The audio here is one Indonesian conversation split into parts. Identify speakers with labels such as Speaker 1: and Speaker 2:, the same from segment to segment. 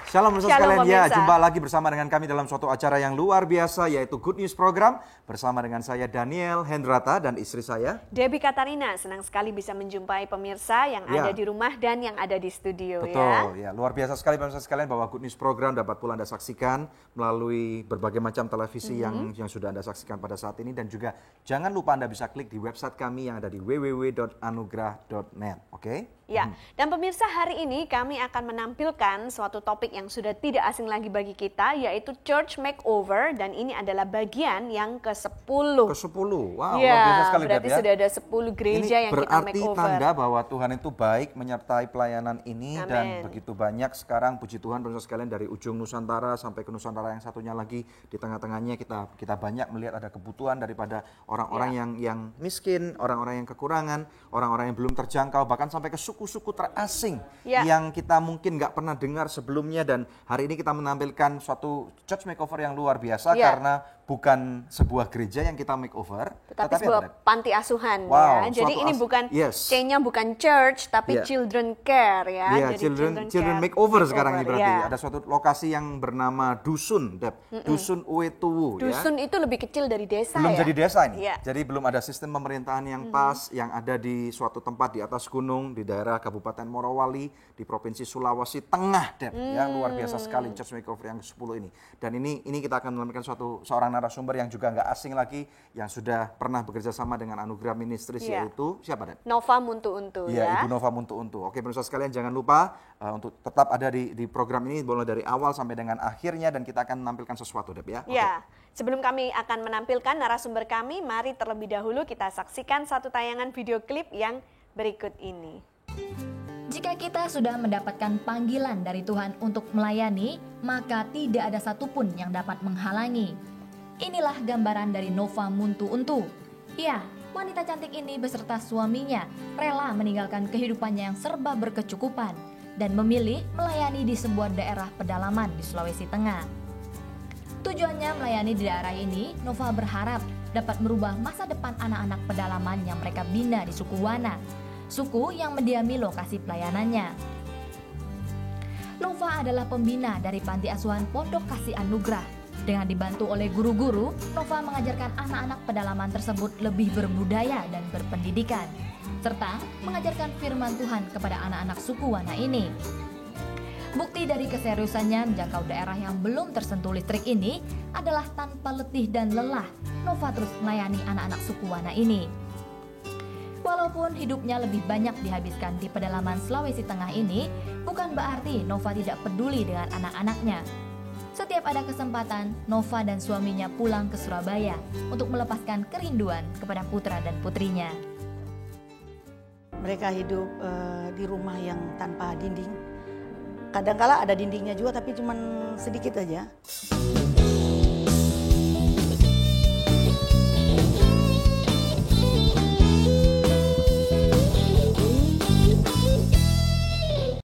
Speaker 1: Shalom pemirsa sekalian, ya jumpa lagi bersama dengan kami dalam suatu acara yang luar biasa yaitu Good News Program bersama dengan saya Daniel Hendrata dan istri saya
Speaker 2: Debbie Katarina. Senang sekali bisa menjumpai pemirsa yang ada di rumah dan yang ada di studio.
Speaker 1: Betul, ya luar biasa sekali pemirsa sekalian bahwa Good News Program dapat pula Anda saksikan melalui berbagai macam televisi yang sudah Anda saksikan pada saat ini, dan juga jangan lupa Anda bisa klik di website kami yang ada di www.anugrah.net, oke?
Speaker 2: Ya, dan pemirsa, hari ini kami akan menampilkan suatu topik yang sudah tidak asing lagi bagi kita, yaitu Church Makeover, dan ini adalah bagian yang ke-10.
Speaker 1: Ke-10, wow,
Speaker 2: ya,
Speaker 1: luar biasa sekali.
Speaker 2: Berarti sudah ada 10 gereja
Speaker 1: ini
Speaker 2: yang kita makeover.
Speaker 1: Ini berarti tanda bahwa Tuhan itu baik menyertai pelayanan ini. Amen. Dan begitu banyak sekarang, puji Tuhan pemirsa sekalian, dari ujung Nusantara sampai ke Nusantara yang satunya lagi, di tengah-tengahnya kita banyak melihat ada kebutuhan daripada orang-orang yang miskin, orang-orang yang kekurangan, orang-orang yang belum terjangkau, bahkan sampai ke suku-suku terasing yang kita mungkin nggak pernah dengar sebelumnya. Dan hari ini kita menampilkan suatu church makeover yang luar biasa karena bukan sebuah gereja yang kita makeover,
Speaker 2: tetapi sebuah panti asuhan.
Speaker 1: Wow,
Speaker 2: ya. Jadi ini bukan C-nya bukan church tapi children care ya.
Speaker 1: Jadi children makeover sekarang ini berarti. Ada suatu lokasi yang bernama Dusun, Dusun Uetuwu.
Speaker 2: Dusun itu lebih kecil dari desa.
Speaker 1: Belum jadi desa ini. Jadi belum ada sistem pemerintahan yang pas, yang ada di suatu tempat di atas gunung di daerah Kabupaten Morowali di Provinsi Sulawesi Tengah, ya luar biasa sekali church makeover yang ke-10 ini. Dan ini kita akan menampilkan seorang narasumber yang juga nggak asing lagi, yang sudah pernah bekerja sama dengan Anugrah Ministries, yaitu siapa, Dan?
Speaker 2: Nova Muntu-Untu.
Speaker 1: Ya, Ibu Nova Muntu-Untu. Oke pemirsa sekalian, jangan lupa untuk tetap ada di program ini mulai dari awal sampai dengan akhirnya, dan kita akan menampilkan sesuatu, Deb, ya.
Speaker 2: Ya, sebelum kami akan menampilkan narasumber kami, mari terlebih dahulu kita saksikan satu tayangan video klip yang berikut ini.
Speaker 3: Jika kita sudah mendapatkan panggilan dari Tuhan untuk melayani, maka tidak ada satupun yang dapat menghalangi. Inilah gambaran dari Nova Muntu-Untu. Ya, wanita cantik ini beserta suaminya rela meninggalkan kehidupannya yang serba berkecukupan dan memilih melayani di sebuah daerah pedalaman di Sulawesi Tengah. Tujuannya melayani di daerah ini, Nova berharap dapat merubah masa depan anak-anak pedalaman yang mereka bina di suku Wana, suku yang mendiami lokasi pelayanannya. Nova adalah pembina dari Panti Asuhan Pondok Kasih Anugrah. Dengan dibantu oleh guru-guru, Nova mengajarkan anak-anak pedalaman tersebut lebih berbudaya dan berpendidikan, serta mengajarkan firman Tuhan kepada anak-anak suku Wana ini. Bukti dari keseriusannya menjangkau daerah yang belum tersentuh listrik ini adalah tanpa letih dan lelah, Nova terus melayani anak-anak suku Wana ini. Walaupun hidupnya lebih banyak dihabiskan di pedalaman Sulawesi Tengah ini, bukan berarti Nova tidak peduli dengan anak-anaknya. Setiap ada kesempatan, Nova dan suaminya pulang ke Surabaya untuk melepaskan kerinduan kepada putra dan putrinya.
Speaker 4: Mereka hidup di rumah yang tanpa dinding. Kadang-kala ada dindingnya juga, tapi cuma sedikit aja.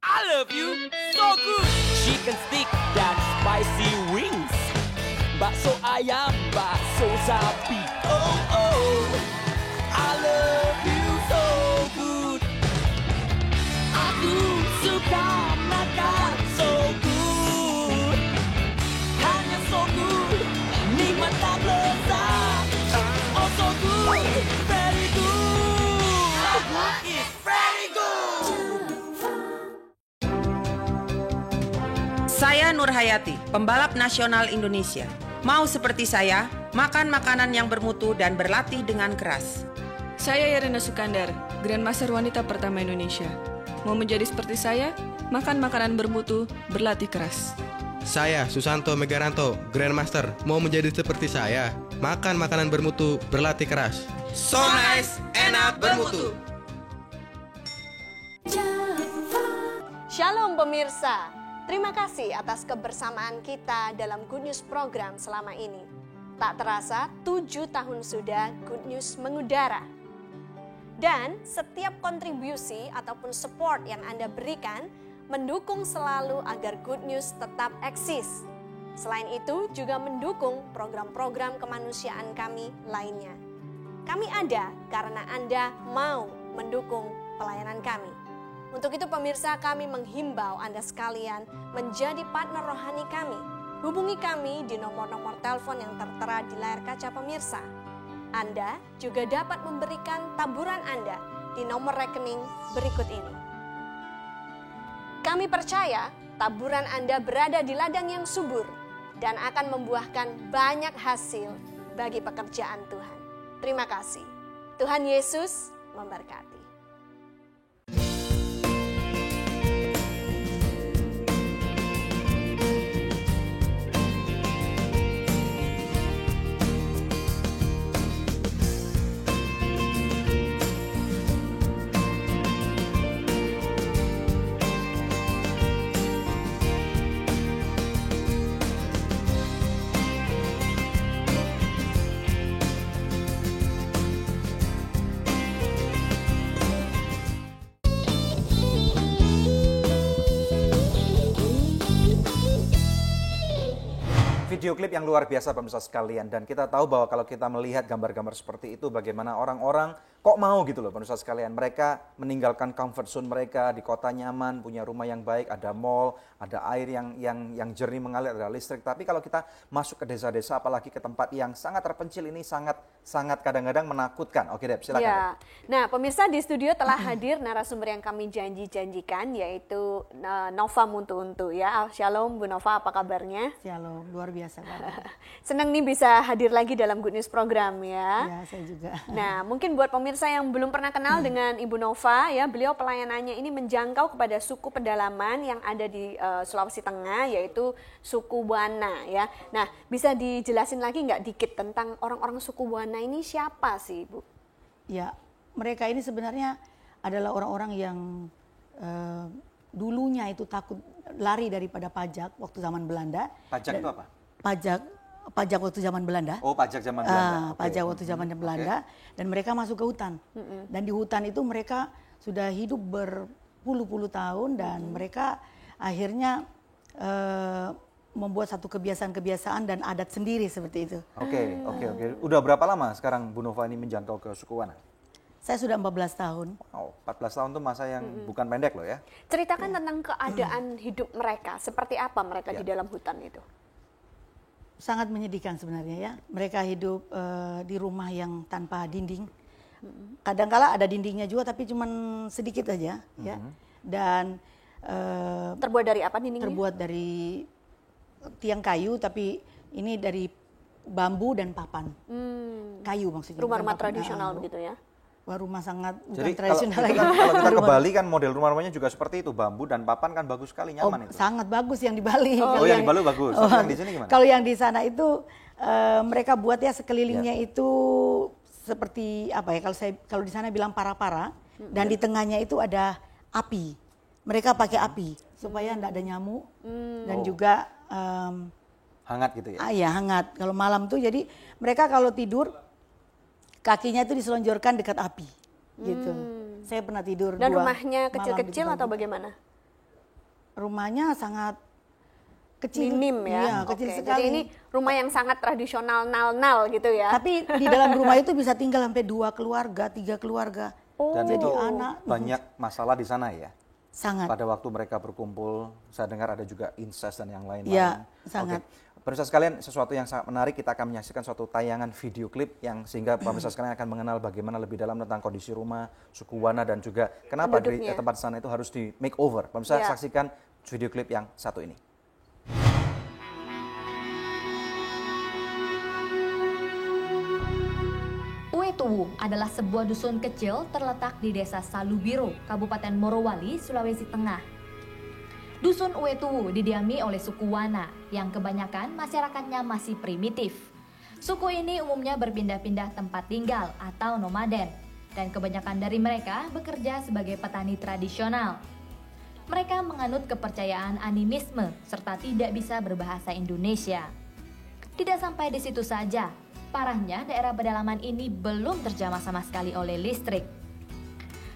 Speaker 5: I love you so good. Chicken stick dan spicy wings, bakso ayam, bakso sapi. Oh oh, I love you so good. Aku suka makan so good, hanya so good, nikmat tak lezat. Oh so good, very good. It's very good.
Speaker 6: Saya Nur Hayati, pembalap nasional Indonesia. Mau seperti saya, makan makanan yang bermutu dan berlatih dengan keras.
Speaker 7: Saya Yarina Sukandar, Grandmaster wanita pertama Indonesia. Mau menjadi seperti saya, makan makanan bermutu, berlatih keras.
Speaker 8: Saya Susanto Megaranto, Grandmaster. Mau menjadi seperti saya, makan makanan bermutu, berlatih keras.
Speaker 6: So nice, enak, bermutu.
Speaker 2: Shalom pemirsa. Terima kasih atas kebersamaan kita dalam Good News Program selama ini. Tak terasa 7 tahun sudah Good News mengudara. Dan setiap kontribusi ataupun support yang Anda berikan mendukung selalu agar Good News tetap eksis. Selain itu juga mendukung program-program kemanusiaan kami lainnya. Kami ada karena Anda mau mendukung pelayanan kami. Untuk itu pemirsa, kami menghimbau Anda sekalian menjadi partner rohani kami. Hubungi kami di nomor-nomor telepon yang tertera di layar kaca pemirsa. Anda juga dapat memberikan taburan Anda di nomor rekening berikut ini. Kami percaya taburan Anda berada di ladang yang subur dan akan membuahkan banyak hasil bagi pekerjaan Tuhan. Terima kasih. Tuhan Yesus memberkati.
Speaker 1: Video klip yang luar biasa pemirsa sekalian, dan kita tahu bahwa kalau kita melihat gambar-gambar seperti itu bagaimana orang-orang kok mau gitu loh pemirsa sekalian, mereka meninggalkan comfort zone mereka di kota nyaman, punya rumah yang baik, ada mall, ada air yang jernih mengalir, ada listrik. Tapi kalau kita masuk ke desa-desa apalagi ke tempat yang sangat terpencil ini sangat kadang-kadang menakutkan. Oke Deb, silakan.
Speaker 2: Ya. Nah pemirsa, di studio telah hadir narasumber yang kami janjikan yaitu Nova Muntu-Untu ya. Shalom Bu Nova, apa kabarnya?
Speaker 4: Shalom, luar biasa.
Speaker 2: Senang nih bisa hadir lagi dalam Good News program ya.
Speaker 4: Ya, saya juga.
Speaker 2: Nah, mungkin buat pemirsa yang belum pernah kenal dengan Ibu Nova ya, beliau pelayanannya ini menjangkau kepada suku pedalaman yang ada di Sulawesi Tengah, yaitu suku Wana ya. Nah, bisa dijelasin lagi nggak dikit tentang orang-orang suku Wana ini siapa sih, Bu?
Speaker 4: Ya, mereka ini sebenarnya adalah orang-orang yang dulunya itu takut lari daripada pajak waktu zaman Belanda.
Speaker 1: Pajak itu apa?
Speaker 4: Pajak waktu zaman Belanda.
Speaker 1: Oh, pajak zaman Belanda.
Speaker 4: Pajak waktu zaman Belanda. Dan mereka masuk ke hutan. Dan di hutan itu mereka sudah hidup berpuluh-puluh tahun dan mereka akhirnya membuat satu kebiasaan-kebiasaan dan adat sendiri seperti itu.
Speaker 1: Oke. Udah berapa lama sekarang Bu Nova ini menjangkau ke suku Wana?
Speaker 4: Saya sudah 14 tahun.
Speaker 1: Wow, 14 tahun itu masa yang bukan pendek loh ya.
Speaker 2: Ceritakan tentang keadaan hidup mereka. Seperti apa mereka di dalam hutan itu?
Speaker 4: Sangat menyedihkan sebenarnya ya. Mereka hidup di rumah yang tanpa dinding. Kadang-kala ada dindingnya juga tapi cuman sedikit aja ya. Dan
Speaker 2: terbuat dari apa dindingnya?
Speaker 4: Terbuat dari tiang kayu tapi ini dari bambu dan papan. Kayu maksudnya.
Speaker 2: Rumah-rumah tradisional begitu ya.
Speaker 4: Wah, rumah sangat bukan
Speaker 1: Jadi
Speaker 4: tradisional lagi.
Speaker 1: kalau kita ke Bali kan model rumah-rumahnya juga seperti itu, bambu dan papan kan bagus sekali, nyaman itu.
Speaker 4: Sangat bagus yang di Bali.
Speaker 1: Oh, yang di Bali bagus. Yang di sini gimana?
Speaker 4: Kalau yang di sana itu mereka buat ya sekelilingnya itu seperti apa ya? Kalau di sana bilang para-para dan di tengahnya itu ada api. Mereka pakai api supaya tidak ada nyamuk dan juga
Speaker 1: hangat gitu ya.
Speaker 4: Iya, hangat. Kalau malam tuh jadi mereka kalau tidur kakinya itu diselonjorkan dekat api, gitu. Saya pernah tidur.
Speaker 2: Dan rumahnya kecil-kecil atau bagaimana?
Speaker 4: Rumahnya sangat kecil.
Speaker 2: Minim ya?
Speaker 4: Iya, kecil sekali.
Speaker 2: Jadi ini rumah yang sangat tradisional nal-nal gitu ya?
Speaker 4: Tapi di dalam rumah itu bisa tinggal sampai 2 keluarga, 3 keluarga.
Speaker 1: Dan
Speaker 4: jadi
Speaker 1: itu
Speaker 4: anak.
Speaker 1: banyak masalah di sana ya?
Speaker 4: Sangat.
Speaker 1: Pada waktu mereka berkumpul, saya dengar ada juga incest dan yang lain-lain.
Speaker 4: Iya, sangat.
Speaker 1: Pemirsa sekalian, sesuatu yang sangat menarik, kita akan menyaksikan suatu tayangan video klip yang sehingga pemirsa sekalian akan mengenal bagaimana lebih dalam tentang kondisi rumah, suku Wana dan juga kenapa di tempat sana itu harus di makeover. Pemirsa saksikan video klip yang satu ini.
Speaker 3: Uetuwu adalah sebuah dusun kecil terletak di desa Salubiro, Kabupaten Morowali, Sulawesi Tengah. Dusun Uetuwu didiami oleh suku Wana yang kebanyakan masyarakatnya masih primitif. Suku ini umumnya berpindah-pindah tempat tinggal atau nomaden dan kebanyakan dari mereka bekerja sebagai petani tradisional. Mereka menganut kepercayaan animisme serta tidak bisa berbahasa Indonesia. Tidak sampai di situ saja, parahnya daerah pedalaman ini belum terjamah sama sekali oleh listrik.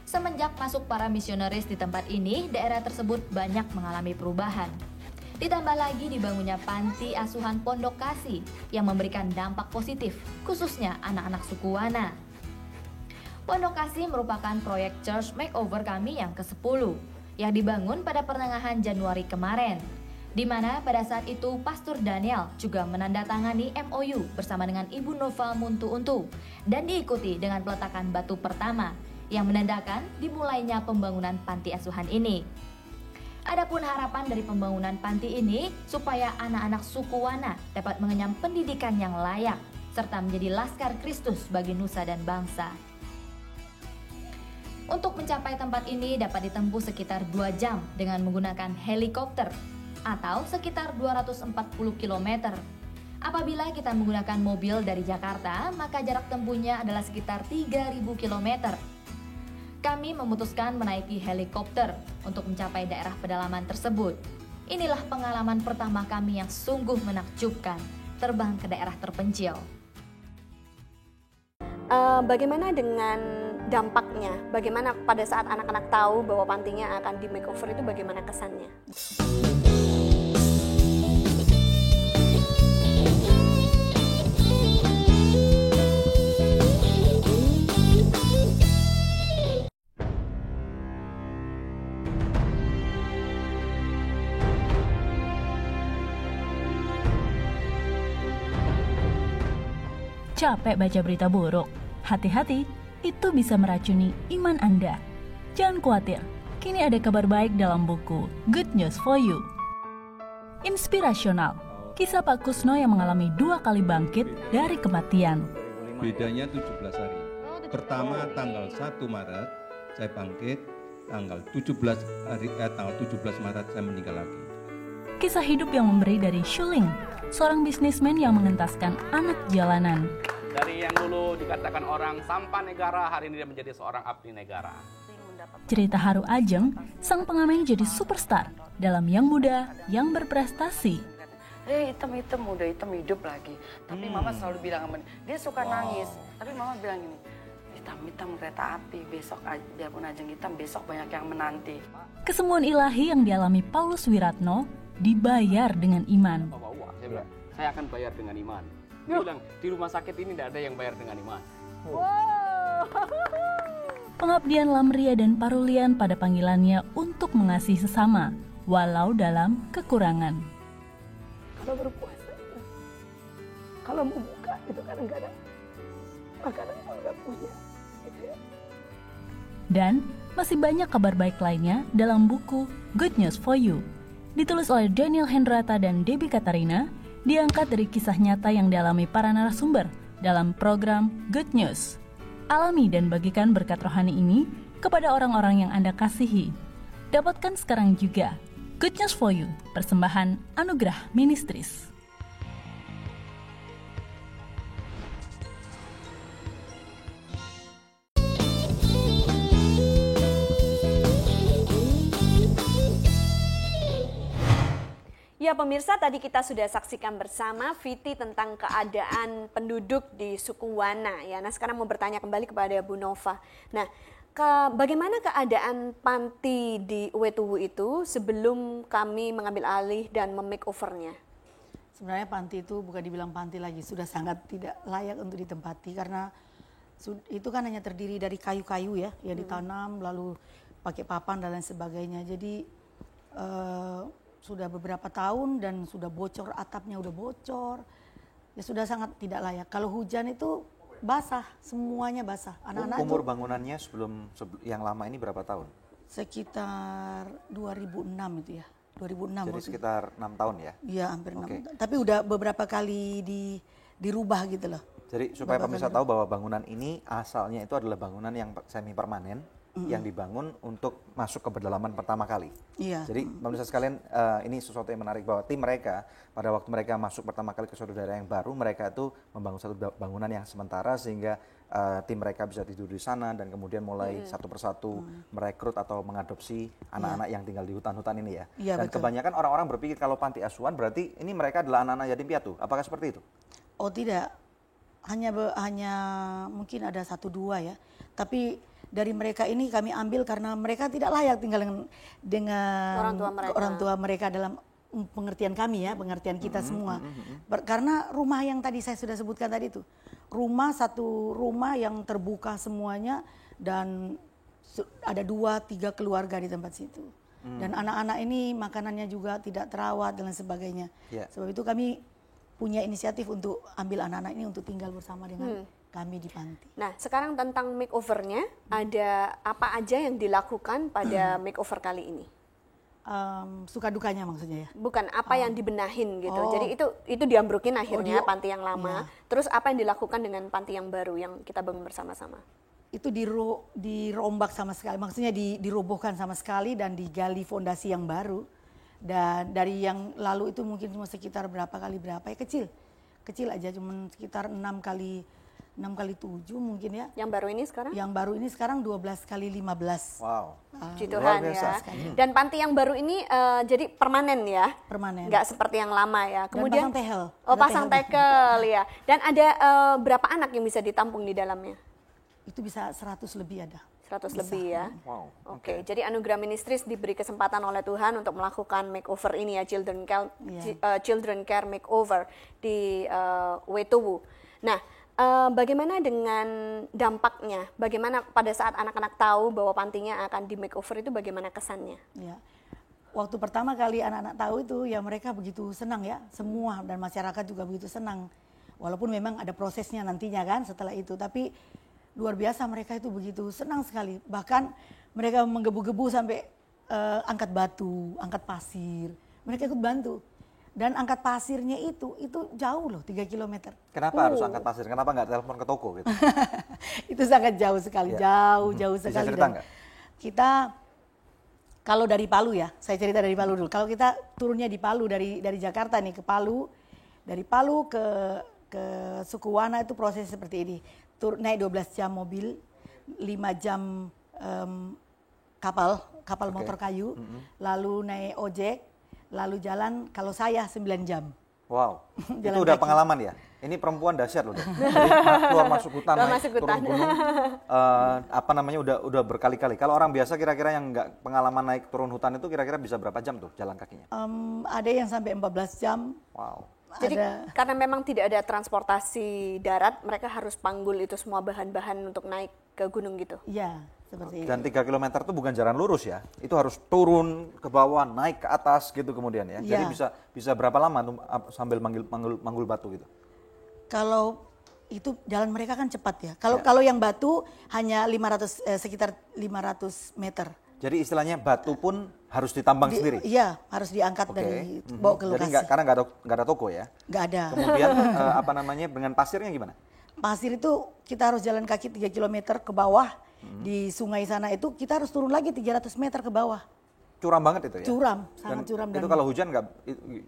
Speaker 3: Semenjak masuk para misionaris di tempat ini, daerah tersebut banyak mengalami perubahan. Ditambah lagi dibangunnya panti asuhan Pondok Kasih yang memberikan dampak positif, khususnya anak-anak suku Wana. Pondok Kasih merupakan proyek church makeover kami yang ke-10 yang dibangun pada pertengahan Januari kemarin, di mana pada saat itu Pastor Daniel juga menandatangani MOU bersama dengan Ibu Nova Muntu Untu dan diikuti dengan peletakan batu pertama yang menandakan dimulainya pembangunan panti asuhan ini. Adapun harapan dari pembangunan panti ini supaya anak-anak suku Wana dapat mengenyam pendidikan yang layak serta menjadi laskar Kristus bagi nusa dan bangsa. Untuk mencapai tempat ini dapat ditempuh sekitar 2 jam dengan menggunakan helikopter atau sekitar 240 km. Apabila kita menggunakan mobil dari Jakarta, maka jarak tempuhnya adalah sekitar 3.000 km. Kami memutuskan menaiki helikopter untuk mencapai daerah pedalaman tersebut. Inilah pengalaman pertama kami yang sungguh menakjubkan, terbang ke daerah terpencil.
Speaker 2: Bagaimana dengan dampaknya? Bagaimana pada saat anak-anak tahu bahwa pantinya akan di makeover itu bagaimana kesannya?
Speaker 9: Capek baca berita buruk? Hati-hati, itu bisa meracuni iman Anda. Jangan khawatir, kini ada kabar baik dalam buku Good News for You. Inspirasional, kisah Pak Kusno yang mengalami 2 kali bangkit dari kematian.
Speaker 10: Bedanya 17 hari. Pertama tanggal 1 Maret saya bangkit, tanggal 17 Maret saya meninggal lagi.
Speaker 9: Kisah hidup yang memberi dari Shuling, seorang bisnismen yang mengentaskan anak jalanan.
Speaker 11: Dari yang dulu dikatakan orang sampah negara, hari ini dia menjadi seorang abdi negara.
Speaker 9: Cerita haru Ajeng, sang pengamen jadi superstar dalam Yang Muda, Yang Berprestasi.
Speaker 12: Hitam-hitam, udah hitam hidup lagi. Tapi mama selalu bilang sama dia suka nangis. Tapi mama bilang gini, hitam-hitam kereta api, besok biarpun Ajeng hitam, besok banyak yang menanti.
Speaker 9: Kesembuhan ilahi yang dialami Paulus Wiratno dibayar dengan iman.
Speaker 11: Saya bilang, saya akan bayar dengan iman. Dia bilang, di rumah sakit ini tidak ada yang bayar dengan iman.
Speaker 9: Pengabdian Lamria dan Parulian pada panggilannya untuk mengasihi sesama, walau dalam kekurangan.
Speaker 4: Kalau berpuasa itu, kalau mau buka itu kadang-kadang makanan yang nggak punya. Gitu ya.
Speaker 9: Dan masih banyak kabar baik lainnya dalam buku Good News for You. Ditulis oleh Daniel Hendrata dan Debbie Katarina, diangkat dari kisah nyata yang dialami para narasumber dalam program Good News. Alami dan bagikan berkat rohani ini kepada orang-orang yang Anda kasihi. Dapatkan sekarang juga Good News for You, persembahan Anugerah Ministries.
Speaker 2: Ya pemirsa, tadi kita sudah saksikan bersama Viti tentang keadaan penduduk di suku Wana. Ya, nah sekarang mau bertanya kembali kepada Bu Nova. Nah, bagaimana keadaan panti di Wetuwu itu sebelum kami mengambil alih dan memakeovernya?
Speaker 4: Sebenarnya panti itu bukan dibilang panti lagi, sudah sangat tidak layak untuk ditempati karena itu kan hanya terdiri dari kayu-kayu ya, yang ditanam lalu pakai papan dan lain sebagainya. Jadi sudah beberapa tahun dan sudah bocor, atapnya udah bocor, ya sudah sangat tidak layak. Kalau hujan itu basah, semuanya basah. Anak-anak
Speaker 1: umur bangunannya sebelum yang lama ini berapa tahun?
Speaker 4: Sekitar 2006 itu ya, 2006.
Speaker 1: Jadi sekitar 6 tahun ya?
Speaker 4: Iya, hampir 6 tahun. Tapi udah beberapa kali dirubah gitu loh.
Speaker 1: Jadi supaya pemirsa tahu bahwa bangunan ini asalnya itu adalah bangunan yang semi permanen, yang dibangun untuk masuk ke pedalaman pertama kali.
Speaker 4: Iya.
Speaker 1: Jadi pemirsa sekalian, ini sesuatu yang menarik bahwa tim mereka pada waktu mereka masuk pertama kali ke suatu daerah yang baru, mereka itu membangun satu bangunan yang sementara sehingga tim mereka bisa tidur di sana dan kemudian mulai satu persatu merekrut atau mengadopsi anak-anak yang tinggal di hutan-hutan ini ya.
Speaker 4: Iya,
Speaker 1: Dan
Speaker 4: betul.
Speaker 1: kebanyakan orang-orang berpikir kalau panti asuhan berarti ini mereka adalah anak-anak yatim piatu. Apakah seperti itu?
Speaker 4: Oh tidak, hanya mungkin ada 1-2 ya. Tapi dari mereka ini kami ambil karena mereka tidak layak tinggal dengan
Speaker 2: orang tua mereka
Speaker 4: dalam pengertian kami ya, pengertian kita semua. Karena rumah yang tadi saya sudah sebutkan tadi itu, satu rumah yang terbuka semuanya dan ada 2-3 keluarga di tempat situ. Dan anak-anak ini makanannya juga tidak terawat dan lain sebagainya. Sebab itu kami punya inisiatif untuk ambil anak-anak ini untuk tinggal bersama dengan kami di panti.
Speaker 2: Nah, sekarang tentang makeover-nya, ada apa aja yang dilakukan pada makeover kali ini?
Speaker 4: Suka dukanya maksudnya ya?
Speaker 2: Bukan, apa yang dibenahin gitu. Jadi itu diambrukin akhirnya panti yang lama. Terus apa yang dilakukan dengan panti yang baru yang kita bangun bersama-sama?
Speaker 4: Itu dirombak sama sekali, maksudnya dirobohkan sama sekali dan digali fondasi yang baru. Dan dari yang lalu itu mungkin cuma sekitar berapa ya, kecil aja, cuma sekitar 6 kali 7 mungkin ya.
Speaker 2: Yang baru ini sekarang?
Speaker 4: Yang baru ini sekarang 12 kali 15.
Speaker 1: Wow.
Speaker 2: Puji Tuhan ya. Dan panti yang baru ini jadi permanen ya?
Speaker 4: Permanen.
Speaker 2: Nggak seperti yang lama ya. Kemudian
Speaker 4: dan pasang tehel.
Speaker 2: Pasang tekel ya. Dan ada berapa anak yang bisa ditampung di dalamnya?
Speaker 4: Itu bisa 100 lebih ada.
Speaker 2: 100 lebih ya.
Speaker 1: Wow.
Speaker 2: Oke. Jadi Anugerah Ministries diberi kesempatan oleh Tuhan untuk melakukan makeover ini ya, children care makeover di Wetowu. Nah, bagaimana dengan dampaknya? Bagaimana pada saat anak-anak tahu bahwa pantinya akan di makeover itu bagaimana kesannya?
Speaker 4: Ya. Waktu pertama kali anak-anak tahu itu ya mereka begitu senang ya, semua dan masyarakat juga begitu senang. Walaupun memang ada prosesnya nantinya kan setelah itu, tapi luar biasa mereka itu begitu senang sekali. Bahkan mereka menggebu-gebu sampai angkat batu, angkat pasir. Mereka ikut bantu. Dan angkat pasirnya itu jauh loh, 3 km.
Speaker 1: Kenapa harus angkat pasir? Kenapa nggak telepon ke toko gitu?
Speaker 4: Itu sangat jauh sekali, jauh sekali.
Speaker 1: Bisa cerita nggak?
Speaker 4: Kita kalau dari Palu ya, saya cerita dari Palu dulu. Kalau kita turunnya di Palu dari Jakarta nih ke Palu, dari Palu ke Sukuwana itu proses seperti ini. Naik 12 jam mobil, 5 jam kapal motor kayu, lalu naik ojek, lalu jalan kalau saya 9 jam.
Speaker 1: Wow, itu udah pengalaman ya? Ini perempuan dahsyat loh. Jadi keluar masuk hutan, turun gunung, udah berkali-kali. Kalau orang biasa kira-kira yang nggak pengalaman naik turun hutan itu kira-kira bisa berapa jam tuh jalan kakinya?
Speaker 4: Ada yang sampai 14 jam.
Speaker 1: Wow.
Speaker 2: Jadi karena memang tidak ada transportasi darat, mereka harus panggul itu semua bahan-bahan untuk naik ke gunung gitu?
Speaker 4: Iya, seperti itu.
Speaker 1: Dan 3 km itu bukan jalan lurus ya? Itu harus turun ke bawah, naik ke atas gitu kemudian ya? Jadi bisa berapa lama tuh sambil manggul batu gitu? Kalau
Speaker 4: itu jalan mereka kan cepat ya. Kalau yang batu hanya sekitar 500 meter.
Speaker 1: Jadi istilahnya batu pun harus ditambang sendiri?
Speaker 4: Iya, harus diangkat dari bawa ke lokasi.
Speaker 1: Jadi karena nggak ada toko ya?
Speaker 4: Nggak ada.
Speaker 1: Kemudian dengan pasirnya gimana?
Speaker 4: Pasir itu kita harus jalan kaki 3 km ke bawah. Di sungai sana itu kita harus turun lagi 300 meter ke bawah.
Speaker 1: Curam banget itu ya?
Speaker 4: Curam, sangat curam.
Speaker 1: Itu kalau hujan nggak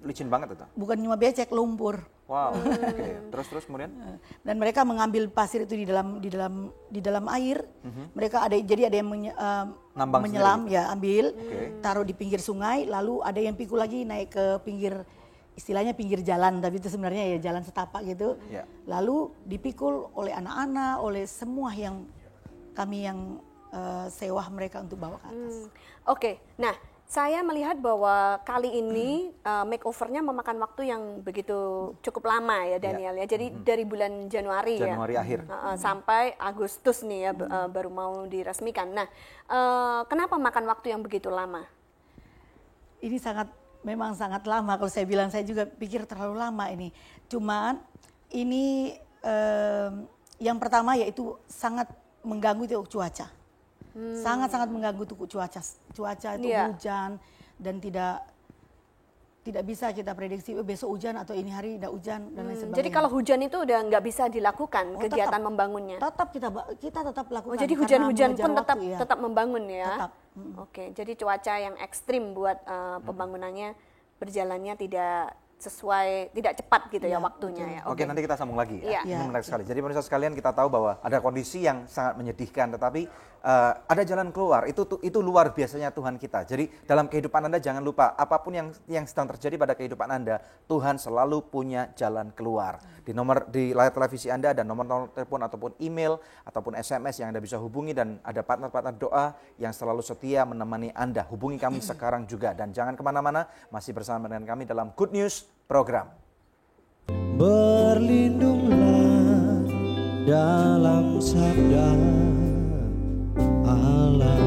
Speaker 1: licin banget itu?
Speaker 4: Bukan cuma becek, lumpur.
Speaker 1: Wow, oke. Terus kemudian?
Speaker 4: Dan mereka mengambil pasir itu di dalam air. Mereka ada yang menyelam
Speaker 1: sendiri.
Speaker 4: Ya, ambil, taruh di pinggir sungai, lalu ada yang pikul lagi naik ke pinggir, istilahnya pinggir jalan, tapi itu sebenarnya ya jalan setapak gitu. Lalu dipikul oleh anak-anak, oleh semua kami yang sewa mereka untuk bawa ke atas.
Speaker 2: Oke, nah saya melihat bahwa kali ini makeover-nya memakan waktu yang begitu cukup lama ya Daniel ya. Jadi dari bulan Januari
Speaker 1: akhir
Speaker 2: sampai Agustus nih ya baru mau diresmikan. Nah, kenapa makan waktu yang begitu lama?
Speaker 4: Ini memang sangat lama. Kalau saya bilang saya juga pikir terlalu lama ini. Cuman ini yang pertama yaitu sangat mengganggu itu cuaca. Sangat-sangat mengganggu tuh cuaca itu hujan dan tidak bisa kita prediksi besok hujan atau ini hari tidak hujan dan lain sebagainya.
Speaker 2: Jadi kalau hujan itu udah nggak bisa dilakukan kegiatan membangunnya.
Speaker 4: Tetap kita tetap lakukan.
Speaker 2: Jadi hujan-hujan pun tetap membangun ya.
Speaker 4: Tetap.
Speaker 2: Oke, jadi cuaca yang ekstrim buat pembangunannya berjalannya tidak sesuai, tidak cepat gitu ya waktunya ya.
Speaker 1: Oke, nanti kita sambung lagi ya.
Speaker 2: Iya.
Speaker 1: Ini menarik sekali. Jadi pemirsa sekalian, kita tahu bahwa ada kondisi yang sangat menyedihkan, tetapi ada jalan keluar. Itu luar biasanya Tuhan kita. Jadi dalam kehidupan Anda jangan lupa, apapun yang sedang terjadi pada kehidupan Anda, Tuhan selalu punya jalan keluar. Di layar televisi Anda ada nomor telepon ataupun email ataupun SMS yang Anda bisa hubungi, dan ada partner-partner doa yang selalu setia menemani Anda. Hubungi kami sekarang juga, dan jangan kemana-mana, masih bersama dengan kami dalam Good News Program.
Speaker 13: Berlindunglah dalam sabda Allah.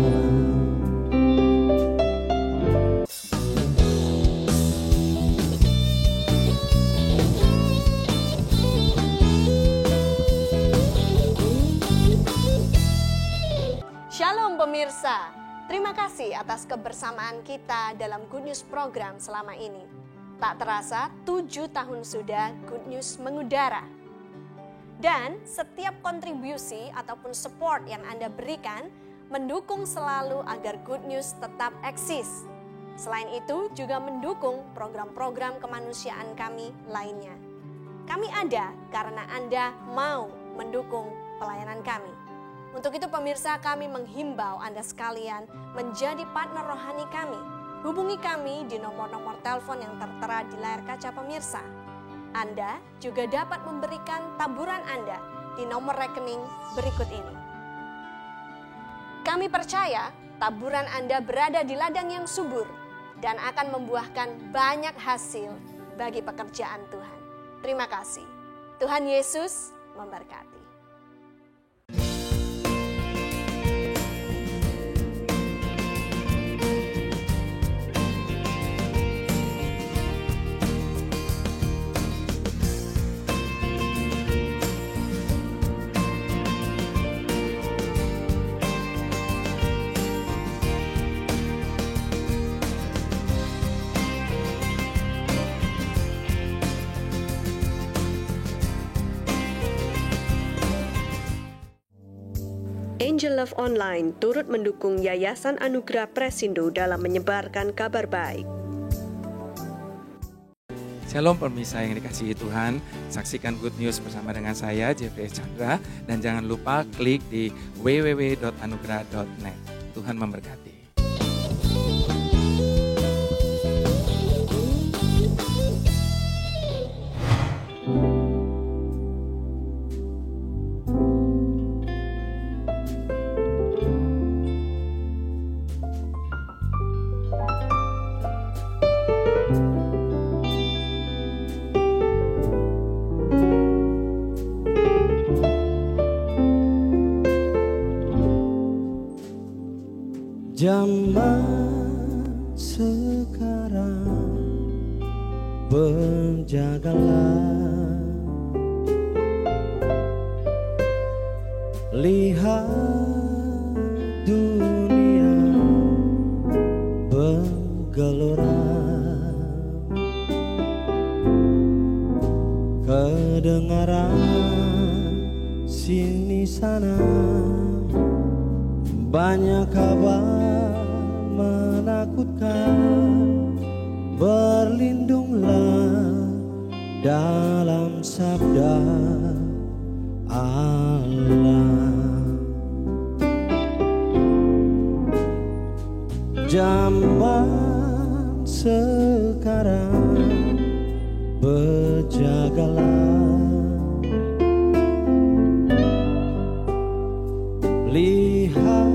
Speaker 2: Shalom pemirsa, terima kasih atas kebersamaan kita dalam Good News Program selama ini. Tak terasa 7 tahun sudah Good News mengudara. Dan setiap kontribusi ataupun support yang Anda berikan mendukung selalu agar Good News tetap eksis. Selain itu juga mendukung program-program kemanusiaan kami lainnya. Kami ada karena Anda mau mendukung pelayanan kami. Untuk itu pemirsa, kami menghimbau Anda sekalian menjadi partner rohani kami. Hubungi kami di nomor-nomor telepon yang tertera di layar kaca pemirsa. Anda juga dapat memberikan taburan Anda di nomor rekening berikut ini. Kami percaya taburan Anda berada di ladang yang subur dan akan membuahkan banyak hasil bagi pekerjaan Tuhan. Terima kasih. Tuhan Yesus memberkati. Angel Love Online turut mendukung Yayasan Anugerah Presindo dalam menyebarkan kabar baik.
Speaker 14: Shalom pemirsa yang dikasihi Tuhan, saksikan Good News bersama dengan saya Jeffrey Chandra, dan jangan lupa klik di www.anugerah.net. Tuhan memberkati.
Speaker 13: Zaman sekarang berjagalah, lihat dunia bergelora, kedengaran sini sana banyak kabar menakutkan. Berlindunglah dalam sabda Allah. Zaman sekarang berjagalah, lihat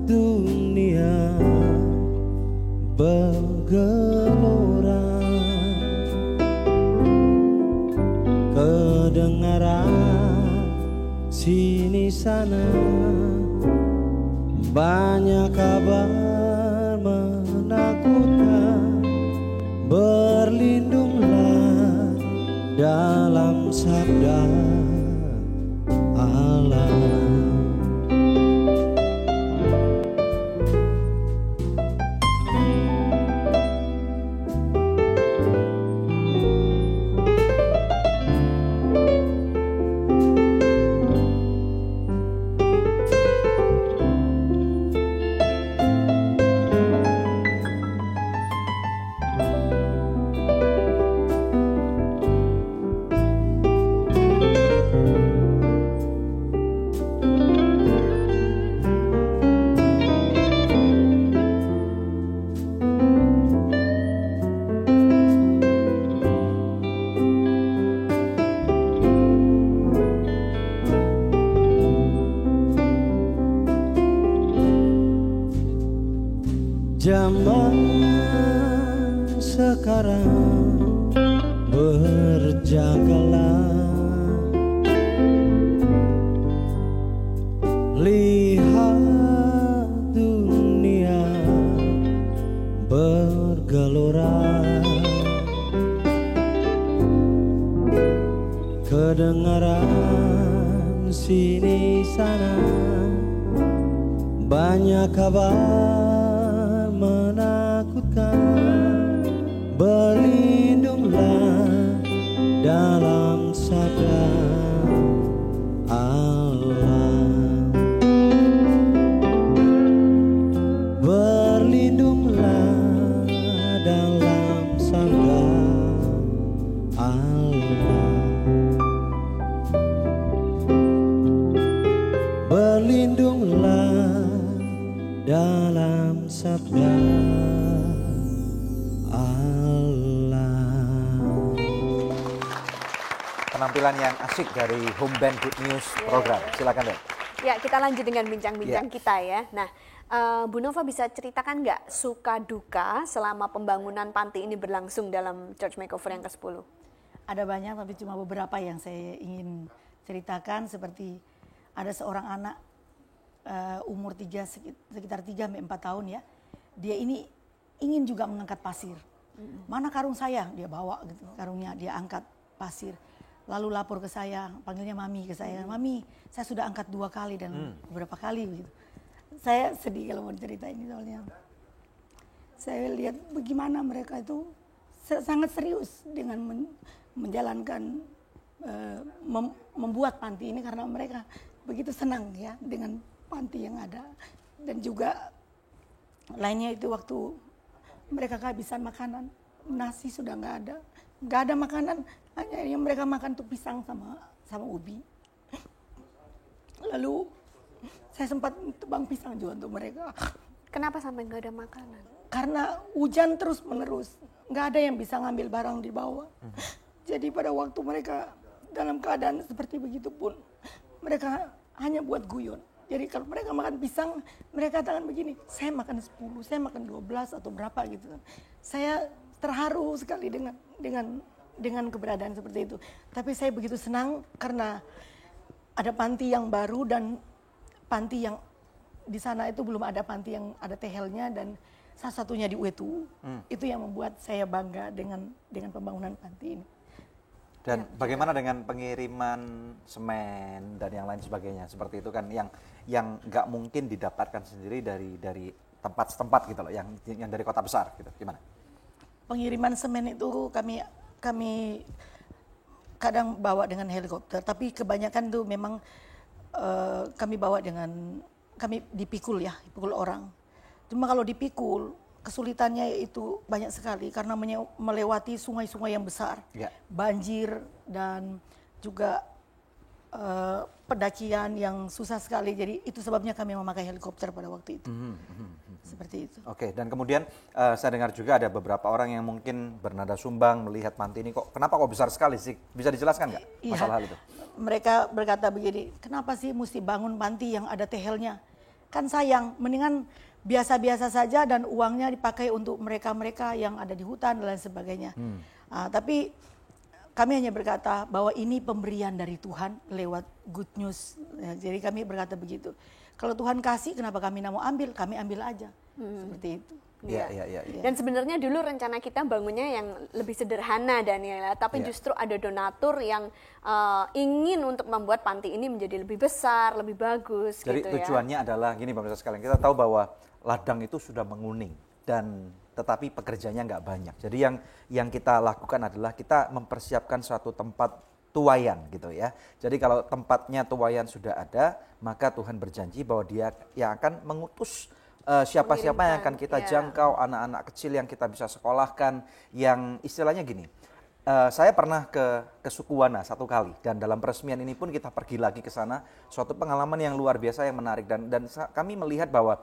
Speaker 13: dunia bergelora, kedengaran sini sana banyak kabar menakutkan. Berlindunglah dalam sabda Allah. Zaman sekarang berjagalah, lihat dunia bergelora, kedengaran sini sana banyak kabar menakutkan. Berlindunglah dalam sabda Allah, berlindunglah dalam sabda Allah, berlindunglah dalam sabda
Speaker 1: Penampilan yang asik dari Home Band Good News program. Silakan, Den.
Speaker 2: Ya, kita lanjut dengan bincang-bincang kita ya. Nah, Bu Nova bisa ceritakan nggak suka duka selama pembangunan panti ini berlangsung dalam Church Makeover yang ke-10?
Speaker 4: Ada banyak, tapi cuma beberapa yang saya ingin ceritakan. Seperti ada seorang anak umur sekitar 3-4 tahun ya. Dia ini ingin juga mengangkat pasir. Mana karung saya? Dia bawa gitu, karungnya dia angkat pasir. Lalu lapor ke saya, panggilnya Mami ke saya. Mami, saya sudah angkat 2 kali dan beberapa kali begitu. Saya sedih kalau mau cerita ini soalnya. Saya lihat bagaimana mereka itu sangat serius dengan menjalankan, membuat panti ini karena mereka begitu senang ya dengan panti yang ada. Dan juga lainnya itu waktu mereka kehabisan makanan, nasi sudah nggak ada makanan, hanya yang mereka makan tuh pisang sama ubi. Lalu saya sempat tebang pisang juga untuk mereka.
Speaker 2: Kenapa sampai nggak ada makanan?
Speaker 4: Karena hujan terus menerus, nggak ada yang bisa ngambil barang di bawah. Jadi pada waktu mereka dalam keadaan seperti begitu pun, mereka hanya buat guyon. Jadi kalau mereka makan pisang, mereka katakan begini, saya makan 10, saya makan 12 atau berapa gitu. Saya terharu sekali dengan keberadaan seperti itu. Tapi saya begitu senang karena ada panti yang baru dan panti yang di sana itu belum ada panti yang ada tehelnya dan salah satunya di Wetu. Itu yang membuat saya bangga dengan pembangunan panti ini.
Speaker 1: Dan bagaimana dengan pengiriman semen dan yang lain sebagainya seperti itu kan yang nggak mungkin didapatkan sendiri dari tempat setempat gitu loh, yang dari kota besar gitu, gimana?
Speaker 4: Pengiriman semen itu kami kadang bawa dengan helikopter, tapi kebanyakan tuh memang kami bawa kami dipikul orang. Cuma kalau dipikul kesulitannya itu banyak sekali karena melewati sungai-sungai yang besar, banjir dan juga pendakian yang susah sekali. Jadi itu sebabnya kami memakai helikopter pada waktu itu. Seperti itu.
Speaker 1: Oke, dan kemudian saya dengar juga ada beberapa orang yang mungkin bernada sumbang melihat panti ini kenapa kok besar sekali sih? Bisa dijelaskan nggak masalah hal itu?
Speaker 4: Mereka berkata begini, kenapa sih mesti bangun panti yang ada tehelnya? Kan sayang, mendingan biasa-biasa saja dan uangnya dipakai untuk mereka-mereka yang ada di hutan dan lain sebagainya. Tapi kami hanya berkata bahwa ini pemberian dari Tuhan lewat good news. Jadi kami berkata begitu. Kalau Tuhan kasih, kenapa kami mau ambil? Kami ambil aja. Seperti itu.
Speaker 1: Iya.
Speaker 2: Dan sebenarnya dulu rencana kita bangunnya yang lebih sederhana, Daniela, tapi justru ada donatur yang ingin untuk membuat panti ini menjadi lebih besar, lebih bagus.
Speaker 1: Jadi
Speaker 2: gitu
Speaker 1: tujuannya adalah gini pemirsa sekalian, kita tahu bahwa ladang itu sudah menguning dan tetapi pekerjanya nggak banyak. Jadi yang kita lakukan adalah kita mempersiapkan suatu tempat tuayan gitu ya. Jadi kalau tempatnya tuayan sudah ada, maka Tuhan berjanji bahwa Dia yang akan mengutus siapa-siapa yang akan kita jangkau, anak-anak kecil yang kita bisa sekolahkan, yang istilahnya gini. Saya pernah ke Sukuwana 1 kali dan dalam peresmian ini pun kita pergi lagi ke sana, suatu pengalaman yang luar biasa yang menarik dan kami melihat bahwa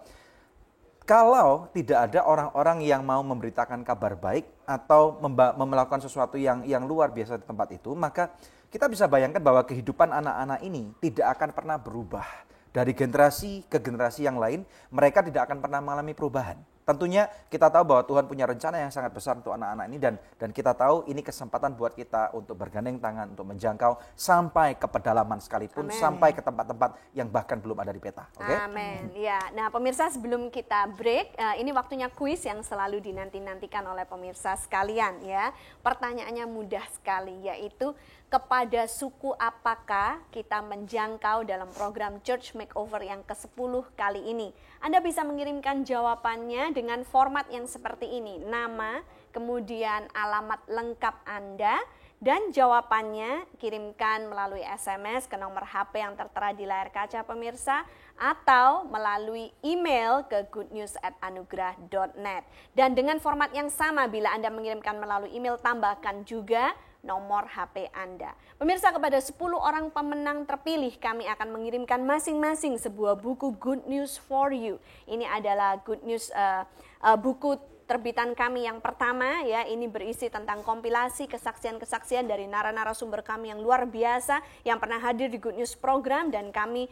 Speaker 1: kalau tidak ada orang-orang yang mau memberitakan kabar baik atau melakukan sesuatu yang luar biasa di tempat itu, maka kita bisa bayangkan bahwa kehidupan anak-anak ini tidak akan pernah berubah. Dari generasi ke generasi yang lain, mereka tidak akan pernah mengalami perubahan. tentunya kita tahu bahwa Tuhan punya rencana yang sangat besar untuk anak-anak ini dan kita tahu ini kesempatan buat kita untuk bergandeng tangan untuk menjangkau sampai ke pedalaman sekalipun, sampai ke tempat-tempat yang bahkan belum ada di peta.
Speaker 2: Amin. Ya, nah pemirsa sebelum kita break, ini waktunya kuis yang selalu dinanti-nantikan oleh pemirsa sekalian ya. Pertanyaannya mudah sekali, yaitu kepada suku apakah kita menjangkau dalam program Church Makeover yang ke-10 kali ini? Anda bisa mengirimkan jawabannya dengan format yang seperti ini, nama, kemudian alamat lengkap Anda, dan jawabannya kirimkan melalui SMS ke nomor HP yang tertera di layar kaca pemirsa, atau melalui email ke goodnews@anugerah.net. Dan dengan format yang sama, bila Anda mengirimkan melalui email, tambahkan juga nomor HP Anda. Pemirsa, kepada 10 orang pemenang terpilih kami akan mengirimkan masing-masing sebuah buku Good News for You. Ini adalah Good News buku terbitan kami yang pertama ya, ini berisi tentang kompilasi kesaksian-kesaksian dari narasumber kami yang luar biasa yang pernah hadir di Good News program, dan kami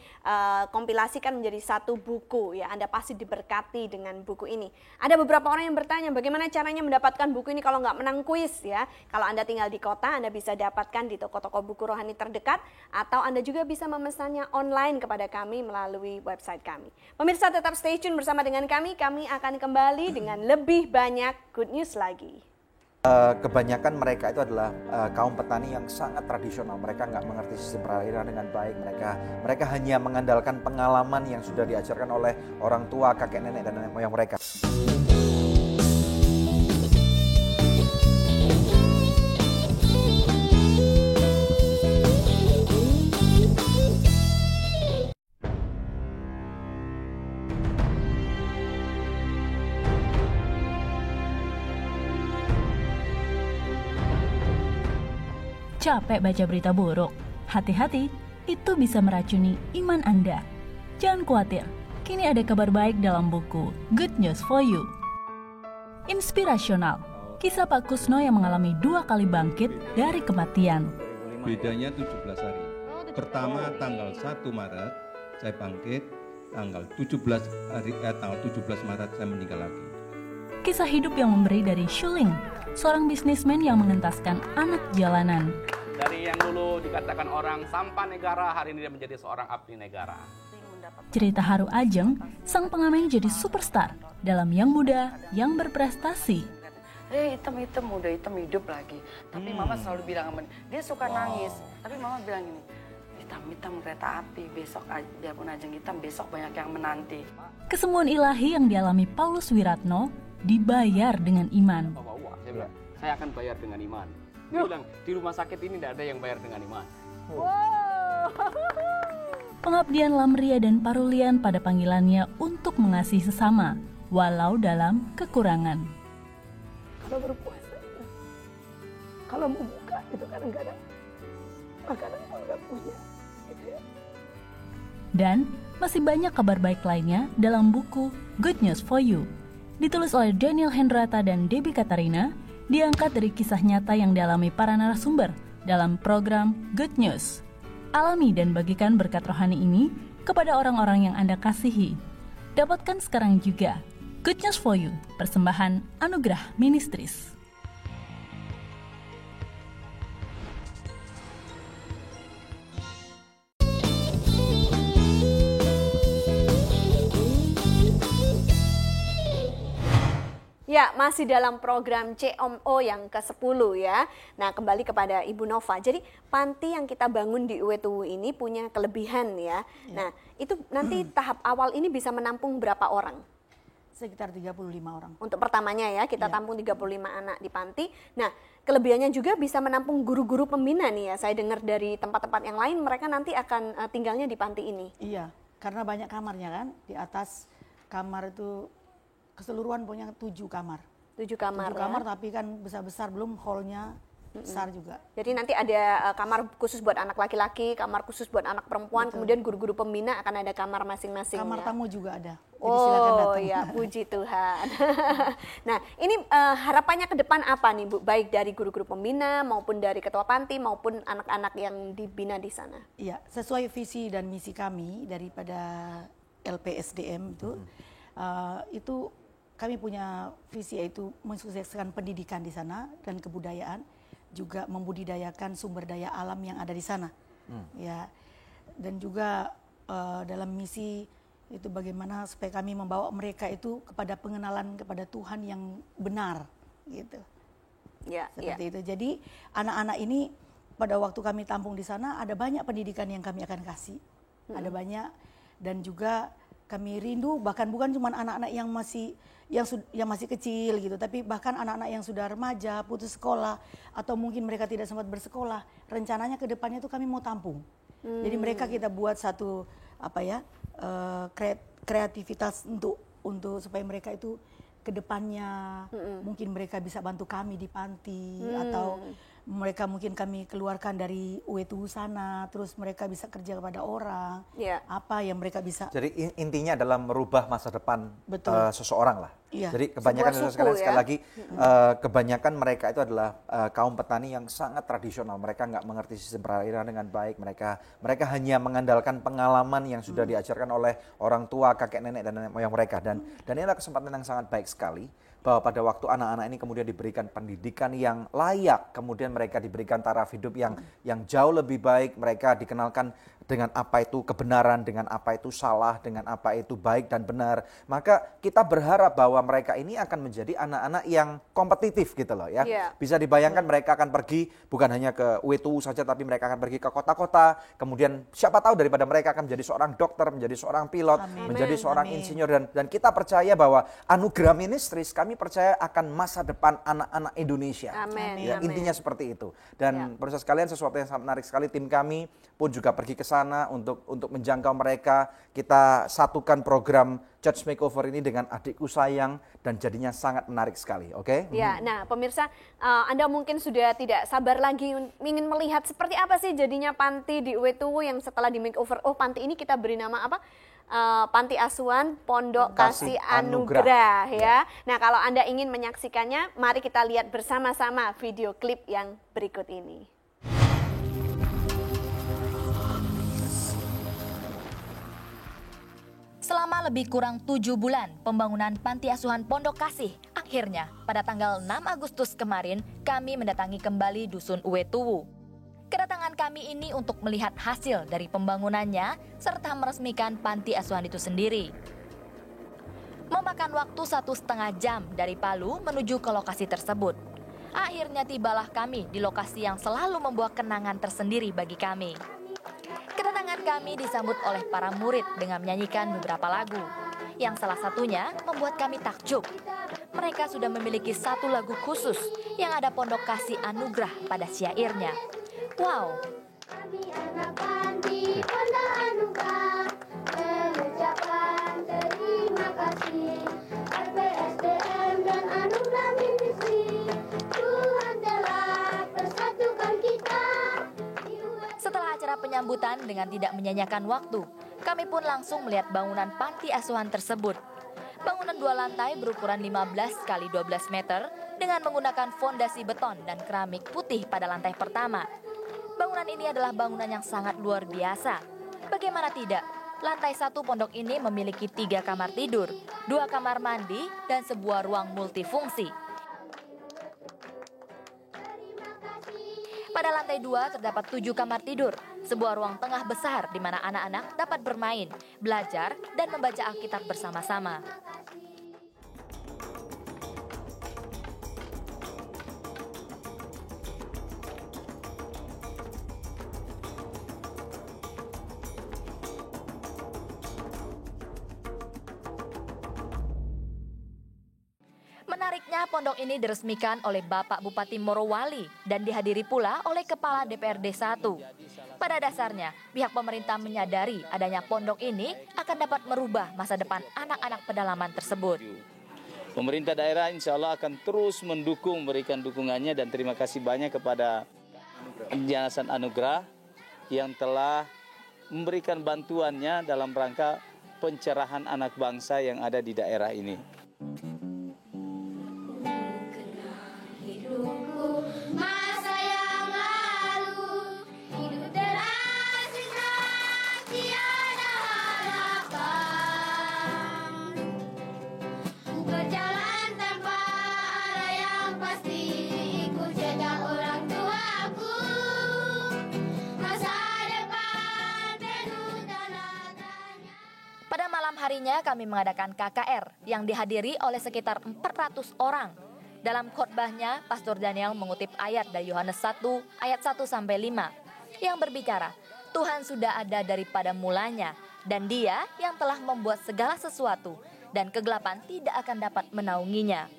Speaker 2: kompilasikan menjadi satu buku ya. Anda pasti diberkati dengan buku ini. Ada beberapa orang yang bertanya bagaimana caranya mendapatkan buku ini kalau nggak menang kuis ya. Kalau Anda tinggal di kota, Anda bisa dapatkan di toko-toko buku rohani terdekat, atau Anda juga bisa memesannya online kepada kami melalui website kami. Pemirsa, tetap stay tune bersama dengan kami akan kembali dengan lebih banyak good news lagi.
Speaker 1: Kebanyakan mereka itu adalah kaum petani yang sangat tradisional. Mereka nggak mengerti sistem perairan dengan baik. Mereka hanya mengandalkan pengalaman yang sudah diajarkan oleh orang tua, kakek nenek dan nenek moyang mereka.
Speaker 9: Capek baca berita buruk? Hati-hati, itu bisa meracuni iman Anda. Jangan khawatir, kini ada kabar baik dalam buku Good News for You. Inspirasional, kisah Pak Kusno yang mengalami 2 kali bangkit dari kematian.
Speaker 10: Bedanya 17 hari. Pertama tanggal 1 Maret saya bangkit, tanggal 17 Maret saya meninggal lagi.
Speaker 9: Kisah hidup yang memberi dari Shuling, seorang bisnismen yang mengentaskan anak jalanan.
Speaker 11: Dari yang dulu dikatakan orang sampah negara, hari ini dia menjadi seorang abdi negara.
Speaker 9: Cerita haru Ajeng, sang pengamen jadi superstar dalam Yang Muda, Yang Berprestasi.
Speaker 12: Hitam-hitam, muda hitam hidup lagi. Tapi mama selalu bilang, dia suka nangis. Tapi mama bilang gini, hitam-hitam kereta api, besok biarpun Ajeng hitam, besok banyak yang menanti.
Speaker 9: Kesembuhan ilahi yang dialami Paulus Wiratno dibayar dengan iman.
Speaker 11: Saya akan bayar dengan iman. Dia bilang, di rumah sakit ini tidak ada yang bayar dengan iman.
Speaker 9: Pengabdian Lamria dan Parulian pada panggilannya untuk mengasihi sesama, walau dalam kekurangan.
Speaker 4: Kalau berpuasa, kalau mau buka itu kadang-kadang makanan pun nggak punya. Gitu ya.
Speaker 9: Dan masih banyak kabar baik lainnya dalam buku Good News for You. Ditulis oleh Daniel Hendrata dan Debbie Katarina, diangkat dari kisah nyata yang dialami para narasumber dalam program Good News. Alami dan bagikan berkat rohani ini kepada orang-orang yang Anda kasihi. Dapatkan sekarang juga Good News for You, persembahan Anugerah Ministries.
Speaker 2: Ya, masih dalam program CMO yang ke-10 ya. Nah, kembali kepada Ibu Nova. Jadi, panti yang kita bangun di UWTU ini punya kelebihan ya. Nah, itu nanti tahap awal ini bisa menampung berapa orang?
Speaker 4: Sekitar 35 orang.
Speaker 2: Untuk pertamanya ya, kita tampung 35 anak di panti. Nah, kelebihannya juga bisa menampung guru-guru pembina nih ya. Saya dengar dari tempat-tempat yang lain, mereka nanti akan tinggalnya di panti ini.
Speaker 4: Iya, karena banyak kamarnya kan. Di atas kamar itu keseluruhan punya 7 kamar.
Speaker 2: 7 kamar.
Speaker 4: 7 kamar tapi kan besar-besar, belum hallnya besar juga.
Speaker 2: Jadi nanti ada kamar khusus buat anak laki-laki, kamar khusus buat anak perempuan, kemudian guru-guru pembina akan ada kamar masing-masing.
Speaker 4: Kamar
Speaker 2: ya?
Speaker 4: tamu juga ada. Jadi
Speaker 2: oh ya, puji Tuhan. Nah, ini harapannya ke depan apa nih Bu? Baik dari guru-guru pembina maupun dari ketua panti maupun anak-anak yang dibina di sana.
Speaker 4: Iya, sesuai visi dan misi kami daripada LPSDM itu kami punya visi yaitu mensukseskan pendidikan di sana dan kebudayaan, juga membudidayakan sumber daya alam yang ada di sana. Ya, dan juga dalam misi itu bagaimana supaya kami membawa mereka itu kepada pengenalan kepada Tuhan yang benar, gitu.
Speaker 2: Ya,
Speaker 4: seperti itu. Jadi anak-anak ini pada waktu kami tampung di sana ada banyak pendidikan yang kami akan kasih, ada banyak, dan juga kami rindu bahkan bukan cuma anak-anak yang masih kecil gitu, tapi bahkan anak-anak yang sudah remaja, putus sekolah, atau mungkin mereka tidak sempat bersekolah. Rencananya ke depannya itu kami mau tampung. Jadi mereka kita buat satu kreativitas untuk supaya mereka itu ke depannya mungkin mereka bisa bantu kami di panti, atau mereka mungkin kami keluarkan dari UETU sana, terus mereka bisa kerja kepada orang, apa yang mereka bisa.
Speaker 1: Jadi intinya adalah merubah masa depan seseorang lah. Jadi kebanyakan sekali lagi kebanyakan mereka itu adalah kaum petani yang sangat tradisional. Mereka nggak mengerti sistem perairan dengan baik. Mereka hanya mengandalkan pengalaman yang sudah diajarkan oleh orang tua, kakek nenek dan nenek moyang mereka. Dan inilah kesempatan yang sangat baik sekali bahwa pada waktu anak-anak ini kemudian diberikan pendidikan yang layak, kemudian mereka diberikan taraf hidup yang jauh lebih baik, mereka dikenalkan dengan apa itu kebenaran, dengan apa itu salah, dengan apa itu baik dan benar. Maka kita berharap bahwa mereka ini akan menjadi anak-anak yang kompetitif gitu loh ya. Bisa dibayangkan mereka akan pergi bukan hanya ke UETU saja, tapi mereka akan pergi ke kota-kota, kemudian siapa tahu daripada mereka akan menjadi seorang dokter, menjadi seorang pilot, menjadi seorang insinyur, dan kita percaya bahwa Anugerah Ministries, kami percaya akan masa depan anak-anak Indonesia. Ya, intinya seperti itu. Dan pemirsa sekalian, sesuatu yang sangat menarik sekali, tim kami pun juga pergi ke sana untuk menjangkau mereka. Kita satukan program Church Makeover ini dengan Adikku Sayang dan jadinya sangat menarik sekali, oke?
Speaker 2: Ya, nah pemirsa, Anda mungkin sudah tidak sabar lagi ingin melihat seperti apa sih jadinya panti di UETU yang setelah di makeover. Oh, panti ini kita beri nama apa? Panti Asuhan Pondok Kasih Anugerah ya. Nah, kalau Anda ingin menyaksikannya, mari kita lihat bersama-sama video klip yang berikut ini.
Speaker 3: Selama lebih kurang 7 bulan pembangunan Panti Asuhan Pondok Kasih, akhirnya pada tanggal 6 Agustus kemarin kami mendatangi kembali Dusun UETU. Kedatangan kami ini untuk melihat hasil dari pembangunannya serta meresmikan panti asuhan itu sendiri. Memakan waktu 1,5 jam dari Palu menuju ke lokasi tersebut. Akhirnya tibalah kami di lokasi yang selalu membawa kenangan tersendiri bagi kami. Kedatangan kami disambut oleh para murid dengan menyanyikan beberapa lagu, yang salah satunya membuat kami takjub. Mereka sudah memiliki satu lagu khusus yang ada Pondok Kasih Anugerah pada syairnya. Wow. Kami anak panti Pondok Anugerah mengucapkan terima kasih RPSDM dan Anugerah Ministries. Tuhan telah persatukan kita. Setelah acara penyambutan dengan tidak menyanyikan waktu, kami pun langsung melihat bangunan panti asuhan tersebut. Bangunan 2 lantai berukuran 15 kali 12 meter dengan menggunakan fondasi beton dan keramik putih pada lantai pertama. Bangunan ini adalah bangunan yang sangat luar biasa. Bagaimana tidak, lantai 1 pondok ini memiliki 3 kamar tidur, 2 kamar mandi, dan sebuah ruang multifungsi. Pada lantai 2 terdapat 7 kamar tidur, sebuah ruang tengah besar di mana anak-anak dapat bermain, belajar, dan membaca Alkitab bersama-sama. Menariknya, pondok ini diresmikan oleh Bapak Bupati Morowali dan dihadiri pula oleh Kepala DPRD 1. Pada dasarnya, pihak pemerintah menyadari adanya pondok ini akan dapat merubah masa depan anak-anak pedalaman tersebut.
Speaker 15: Pemerintah daerah insya Allah akan terus mendukung, memberikan dukungannya, dan terima kasih banyak kepada Yayasan Anugerah yang telah memberikan bantuannya dalam rangka pencerahan anak bangsa yang ada di daerah ini.
Speaker 16: Berjalan pasti ikut jejak orang tuaku. Masa depan penuh tanda tanya.
Speaker 3: Pada malam harinya kami mengadakan KKR yang dihadiri oleh sekitar 400 orang. Dalam khotbahnya, Pastor Daniel mengutip ayat dari Yohanes 1 ayat 1-5 yang berbicara, Tuhan sudah ada daripada mulanya dan Dia yang telah membuat segala sesuatu dan kegelapan tidak akan dapat menaunginya.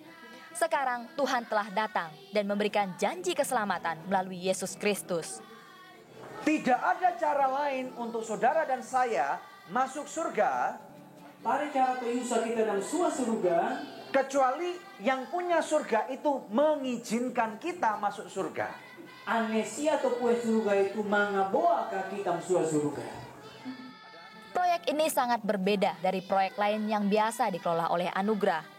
Speaker 3: Sekarang Tuhan telah datang dan memberikan janji keselamatan melalui Yesus Kristus.
Speaker 1: Tidak ada cara lain untuk saudara dan saya masuk surga.
Speaker 17: Tare cara usaha kita dalam sua surga.
Speaker 1: Kecuali yang punya surga itu mengizinkan kita masuk surga.
Speaker 17: Anesia atau kue surga itu mangaboa kita masuk surga.
Speaker 3: Proyek ini sangat berbeda dari proyek lain yang biasa dikelola oleh Anugerah.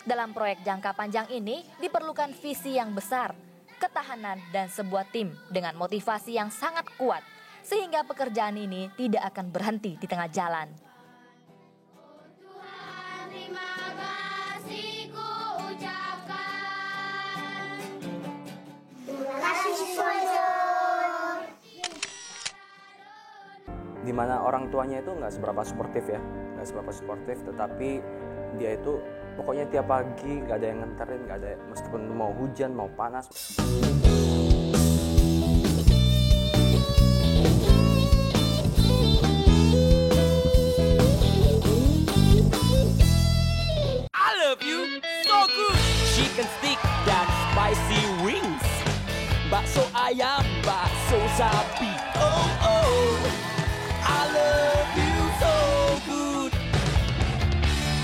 Speaker 3: Dalam proyek jangka panjang ini diperlukan visi yang besar, ketahanan dan sebuah tim dengan motivasi yang sangat kuat sehingga pekerjaan ini tidak akan berhenti di tengah jalan.
Speaker 18: Di mana orang tuanya itu nggak seberapa suportif ya, nggak seberapa suportif, tetapi dia itu pokoknya tiap pagi nggak ada yang nganterin, nggak ada, meskipun mau hujan mau panas.
Speaker 5: I love you so good. Chicken stick dan spicy wings. Bakso ayam, bakso sapi. Oh oh. I love you so good.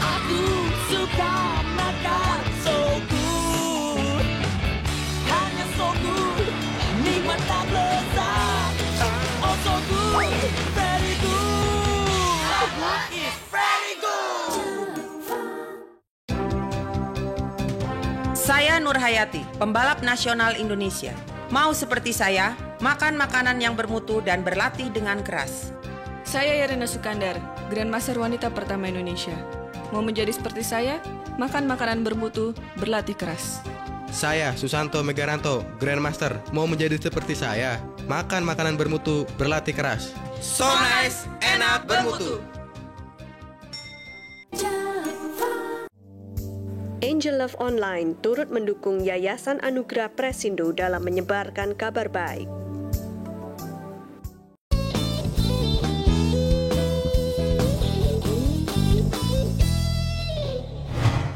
Speaker 5: Aku suka makan so good. Hanya so good. Nikmat tak lezat. Oh so good. Very good. It's very good.
Speaker 6: Saya Nur Hayati, pembalap nasional Indonesia. Mau seperti saya, makan makanan yang bermutu dan berlatih dengan keras.
Speaker 7: Saya Yarina Sukandar, Grandmaster wanita pertama Indonesia. Mau menjadi seperti saya, makan makanan bermutu, berlatih keras.
Speaker 8: Saya Susanto Megaranto, Grandmaster. Mau menjadi seperti saya, makan makanan bermutu, berlatih keras.
Speaker 6: So nice, enak, bermutu.
Speaker 2: Angel Love Online turut mendukung Yayasan Anugerah Presindo dalam menyebarkan kabar baik.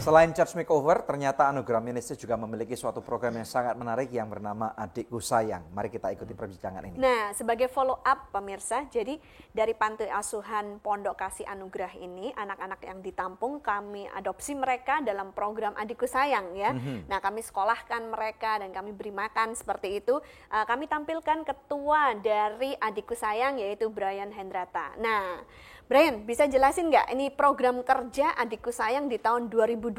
Speaker 1: Selain Church Makeover, ternyata Anugerah Ministry juga memiliki suatu program yang sangat menarik yang bernama Adikku Sayang. Mari kita ikuti perbincangan ini.
Speaker 2: Nah, sebagai follow up pemirsa, jadi dari Panti Asuhan Pondok Kasih Anugerah ini, anak-anak yang ditampung kami adopsi mereka dalam program Adikku Sayang ya. Nah, kami sekolahkan mereka dan kami beri makan seperti itu. Kami tampilkan ketua dari Adikku Sayang yaitu Brian Hendrata. Nah, Brian, bisa jelasin nggak ini program kerja Adikku Sayang di tahun 2012?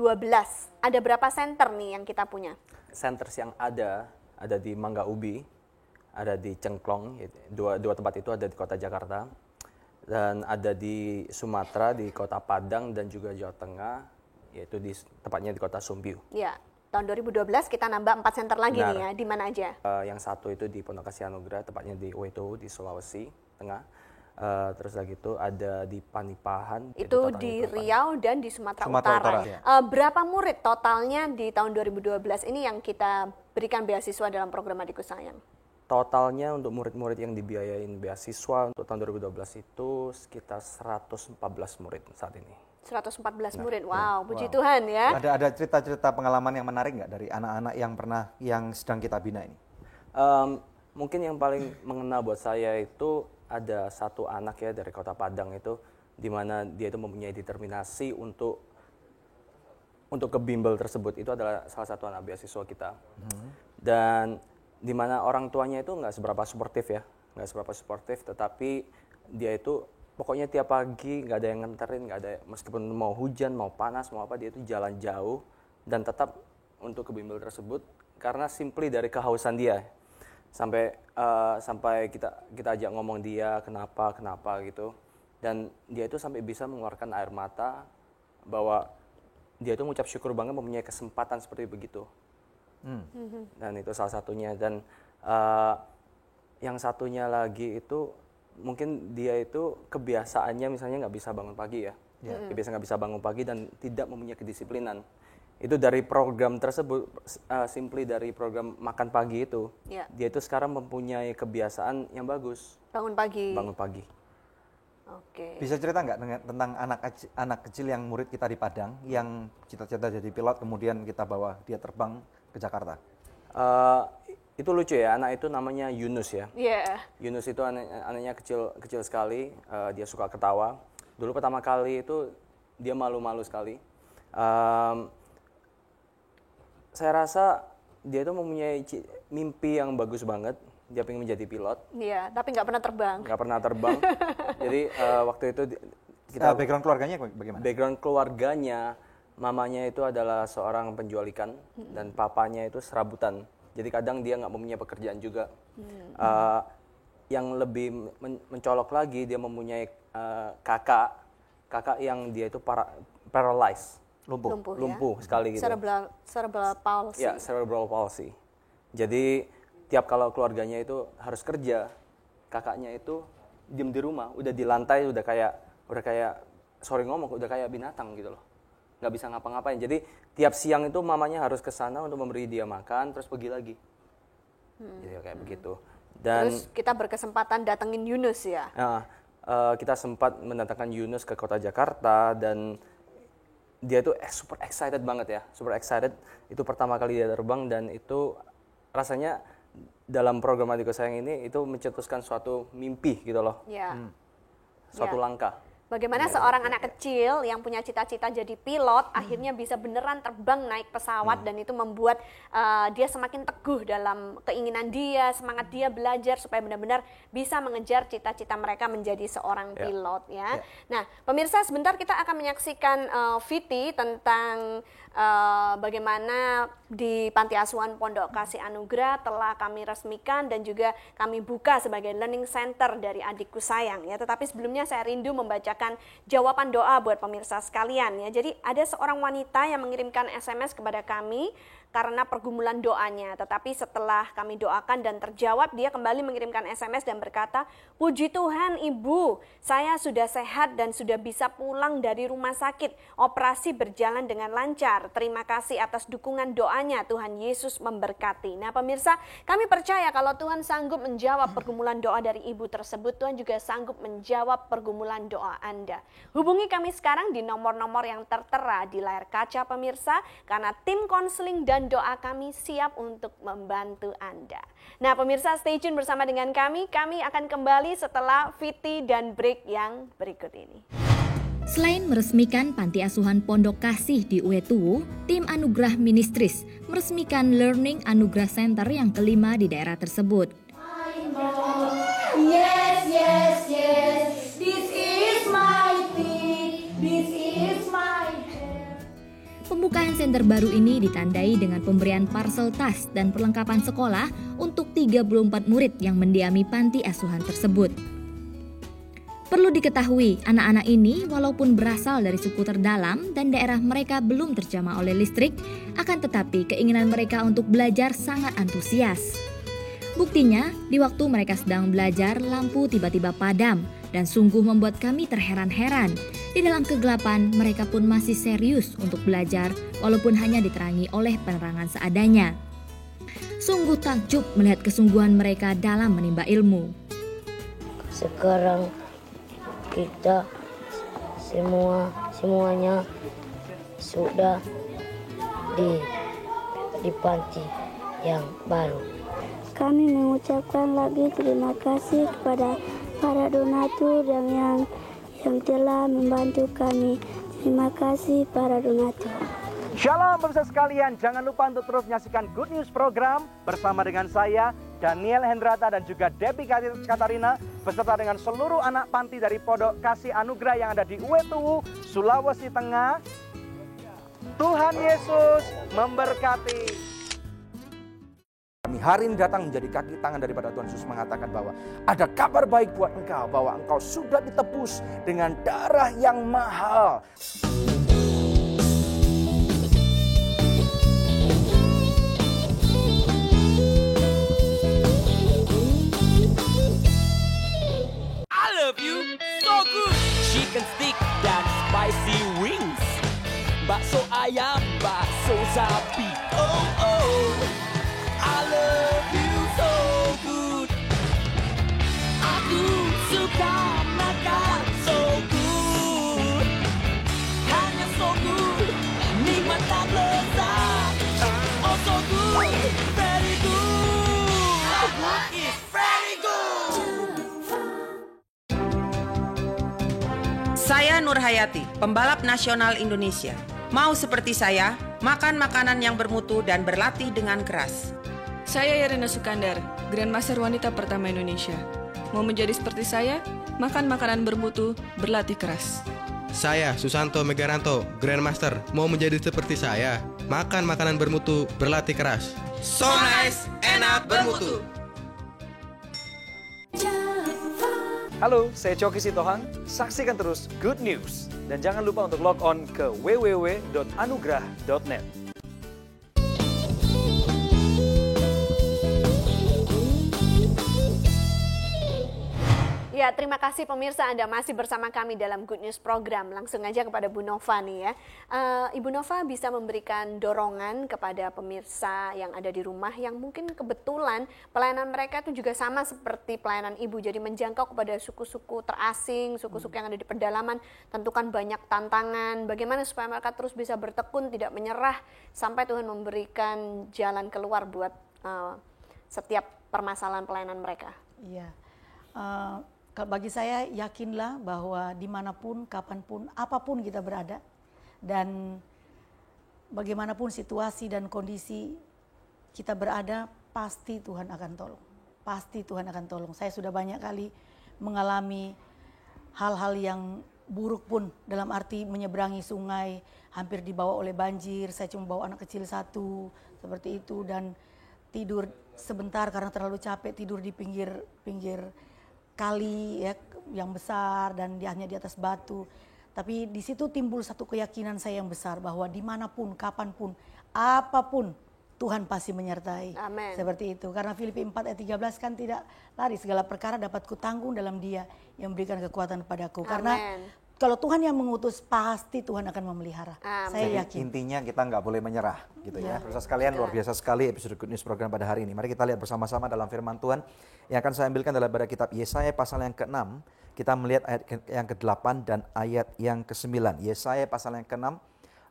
Speaker 2: Ada berapa center nih yang kita punya?
Speaker 18: Centers yang ada di Mangga Ubi, ada di Cengklong, dua tempat itu ada di kota Jakarta, dan ada di Sumatera, di kota Padang, dan juga Jawa Tengah, yaitu tepatnya di kota Sumpiu.
Speaker 2: Ya, tahun 2012 kita nambah 4 center lagi nih ya, di mana aja?
Speaker 18: Yang satu itu di Pondok Kasih Anugerah, tepatnya di Weto, di Sulawesi Tengah. Terus lagi itu ada di Panipahan.
Speaker 2: Itu di Riau dan di Sumatera Utara.
Speaker 18: Ya.
Speaker 2: Berapa murid totalnya di tahun 2012 ini yang kita berikan beasiswa dalam program Adikku Sayang?
Speaker 18: Totalnya untuk murid-murid yang dibiayain beasiswa untuk tahun 2012 itu sekitar 114 murid saat ini.
Speaker 2: 114 murid, wow, puji Tuhan ya.
Speaker 1: Ada cerita-cerita pengalaman yang menarik nggak dari anak-anak yang sedang kita bina ini?
Speaker 18: Mungkin yang paling mengena buat saya itu ada satu anak ya dari kota Padang itu, di mana dia itu mempunyai determinasi untuk ke bimbel tersebut. Itu adalah salah satu anak beasiswa kita. Dan di mana orang tuanya itu nggak seberapa suportif ya, tetapi dia itu pokoknya tiap pagi nggak ada yang nganterin, nggak ada, meskipun mau hujan, mau panas, mau apa, dia itu jalan jauh dan tetap untuk ke bimbel tersebut karena simply dari kehausan dia. Sampai kita ajak ngomong dia kenapa gitu, dan dia itu sampai bisa mengeluarkan air mata bahwa dia itu mengucap syukur banget mempunyai kesempatan seperti begitu. Dan itu salah satunya. Dan yang satunya lagi itu mungkin dia itu kebiasaannya misalnya nggak bisa bangun pagi ya. Dia biasa nggak bisa bangun pagi dan tidak mempunyai kedisiplinan. Itu dari program tersebut, simply dari program makan pagi itu, dia itu sekarang mempunyai kebiasaan yang bagus.
Speaker 2: Bangun pagi.
Speaker 18: Bangun pagi.
Speaker 2: Oke.
Speaker 1: Bisa cerita nggak tentang anak kecil yang murid kita di Padang yang cita-cita jadi pilot, kemudian kita bawa dia terbang ke Jakarta?
Speaker 18: Itu lucu ya, anak itu namanya Yunus ya.
Speaker 2: Iya.
Speaker 18: Yunus itu anaknya kecil sekali, dia suka ketawa. Dulu pertama kali itu dia malu-malu sekali. Saya rasa dia itu mempunyai mimpi yang bagus banget. Dia pengen menjadi pilot.
Speaker 2: Iya, tapi nggak pernah terbang.
Speaker 18: Nggak pernah terbang. Jadi waktu itu kita
Speaker 1: background keluarganya bagaimana?
Speaker 18: Background keluarganya, mamanya itu adalah seorang penjual ikan dan papanya itu serabutan. Jadi kadang dia nggak mempunyai pekerjaan juga. Yang lebih mencolok lagi, dia mempunyai kakak yang dia itu paralyzed, lumpuh sekali gitu.
Speaker 2: Cerebral palsy.
Speaker 18: Ya, cerebral palsy. Jadi tiap kalau keluarganya itu harus kerja, kakaknya itu diem di rumah, udah di lantai, udah kayak sorry ngomong, udah kayak binatang gitu loh. Nggak bisa ngapa-ngapain. Jadi tiap siang itu mamanya harus ke sana untuk memberi dia makan, terus pergi lagi. Jadi kayak begitu. Dan
Speaker 2: terus kita berkesempatan datengin Yunus ya.
Speaker 18: Kita sempat mendatangkan Yunus ke kota Jakarta dan dia tuh super excited banget ya, super excited. Itu pertama kali dia terbang dan itu rasanya dalam program Adikku Sayang ini itu mencetuskan suatu mimpi gitu loh. Suatu langkah.
Speaker 2: Bagaimana seorang anak kecil yang punya cita-cita jadi pilot akhirnya bisa beneran terbang naik pesawat dan itu membuat dia semakin teguh dalam keinginan dia, semangat dia belajar supaya benar-benar bisa mengejar cita-cita mereka menjadi seorang pilot ya. Nah, pemirsa sebentar kita akan menyaksikan VT tentang bagaimana di Panti Asuhan Pondok Kasih Anugrah telah kami resmikan dan juga kami buka sebagai learning center dari Adikku Sayang ya. Tetapi sebelumnya saya rindu membacakan jawaban doa buat pemirsa sekalian ya. Jadi ada seorang wanita yang mengirimkan SMS kepada kami karena pergumulan doanya. Tetapi setelah kami doakan dan terjawab, dia kembali mengirimkan SMS dan berkata, "Puji Tuhan Ibu, saya sudah sehat dan sudah bisa pulang dari rumah sakit. Operasi berjalan dengan lancar. Terima kasih atas dukungan doanya. Tuhan Yesus memberkati." Nah pemirsa, kami percaya kalau Tuhan sanggup menjawab pergumulan doa dari ibu tersebut, Tuhan juga sanggup menjawab pergumulan doa Anda. Hubungi kami sekarang di nomor-nomor yang tertera di layar kaca pemirsa, karena tim konseling dan doa kami siap untuk membantu Anda. Nah pemirsa, stay tune bersama dengan kami akan kembali setelah VT dan break yang berikut ini.
Speaker 3: Selain meresmikan Panti Asuhan Pondok Kasih di Uetuwu, tim Anugrah Ministries meresmikan Learning Anugrah Center yang kelima di daerah tersebut.
Speaker 16: Yes, yes, yes. This is my feet. This is my hair.
Speaker 3: Pembukaan center baru ini ditandai dengan pemberian parcel tas dan perlengkapan sekolah untuk 34 murid yang mendiami panti asuhan tersebut. Perlu diketahui, anak-anak ini walaupun berasal dari suku terdalam dan daerah mereka belum terjamah oleh listrik, akan tetapi keinginan mereka untuk belajar sangat antusias. Buktinya, di waktu mereka sedang belajar, lampu tiba-tiba padam dan sungguh membuat kami terheran-heran. Di dalam kegelapan, mereka pun masih serius untuk belajar walaupun hanya diterangi oleh penerangan seadanya. Sungguh takjub melihat kesungguhan mereka dalam menimba ilmu.
Speaker 19: Sekarang kita semuanya sudah di panti yang baru.
Speaker 20: Kami mengucapkan lagi terima kasih kepada para donatur yang telah membantu kami. Terima kasih para donatur.
Speaker 21: Shalom pemirsa sekalian, jangan lupa untuk terus menyaksikan Good News program bersama dengan saya, Daniel Hendrata dan juga Debbie Katarina, beserta dengan seluruh anak panti dari Pondok Kasih Anugrah yang ada di Uetuwu, Sulawesi Tengah. Tuhan Yesus memberkati.
Speaker 1: Kami hari ini datang menjadi kaki tangan daripada Tuhan Yesus, mengatakan bahwa ada kabar baik buat engkau, bahwa engkau sudah ditebus dengan darah yang mahal.
Speaker 5: sapi. Oh oh, I love you so good. Aku suka makan so good, hanya so good, nikmat dan lezat. Oh so good, very good. So good is very good.
Speaker 6: Saya Nur Hayati, pembalap nasional Indonesia. Mau seperti saya, makan makanan yang bermutu dan berlatih dengan keras.
Speaker 7: Saya Yerina Sukandar, Grandmaster wanita pertama Indonesia. Mau menjadi seperti saya, makan makanan bermutu, berlatih keras.
Speaker 8: Saya Susanto Megaranto, Grandmaster. Mau menjadi seperti saya, makan makanan bermutu, berlatih keras.
Speaker 6: So nice, enak, bermutu.
Speaker 21: Halo, saya Coki Sitohang. Saksikan terus Good News. Dan jangan lupa untuk log on ke www.anugrah.net.
Speaker 2: Ya, terima kasih pemirsa Anda masih bersama kami dalam Good News program. Langsung aja kepada Bu Nova nih ya. Ibu Nova bisa memberikan dorongan kepada pemirsa yang ada di rumah yang mungkin kebetulan pelayanan mereka itu juga sama seperti pelayanan Ibu. Jadi menjangkau kepada suku-suku terasing, suku-suku yang ada di pedalaman, tentukan banyak tantangan. Bagaimana supaya mereka terus bisa bertekun, tidak menyerah sampai Tuhan memberikan jalan keluar buat setiap permasalahan pelayanan mereka.
Speaker 4: Iya. Bagi saya yakinlah bahwa dimanapun, kapanpun, apapun kita berada dan bagaimanapun situasi dan kondisi kita berada, pasti Tuhan akan tolong. Pasti Tuhan akan tolong. Saya sudah banyak kali mengalami hal-hal yang buruk pun, dalam arti menyeberangi sungai, hampir dibawa oleh banjir, saya cuma bawa anak kecil satu, seperti itu, dan tidur sebentar karena terlalu capek, tidur di pinggir kali ya yang besar dan hanya di atas batu. Tapi di situ timbul satu keyakinan saya yang besar bahwa dimanapun, kapanpun, apapun Tuhan pasti menyertai.
Speaker 2: Amen.
Speaker 4: Seperti itu. Karena Filipi 4 ayat 13 kan tidak lari segala perkara dapat kutanggung dalam Dia yang memberikan kekuatan padaku.
Speaker 2: Amen.
Speaker 4: Karena kalau Tuhan yang mengutus, pasti Tuhan akan memelihara. Saya yakin.
Speaker 1: Intinya kita nggak boleh menyerah, gitu ya. Pemirsa sekalian, luar biasa sekali episode Good News program pada hari ini. Mari kita lihat bersama-sama dalam firman Tuhan yang akan saya ambilkan pada kitab Yesaya pasal yang ke-6. Kita melihat ayat yang ke-8 dan ayat yang ke-9. Yesaya pasal yang ke-6,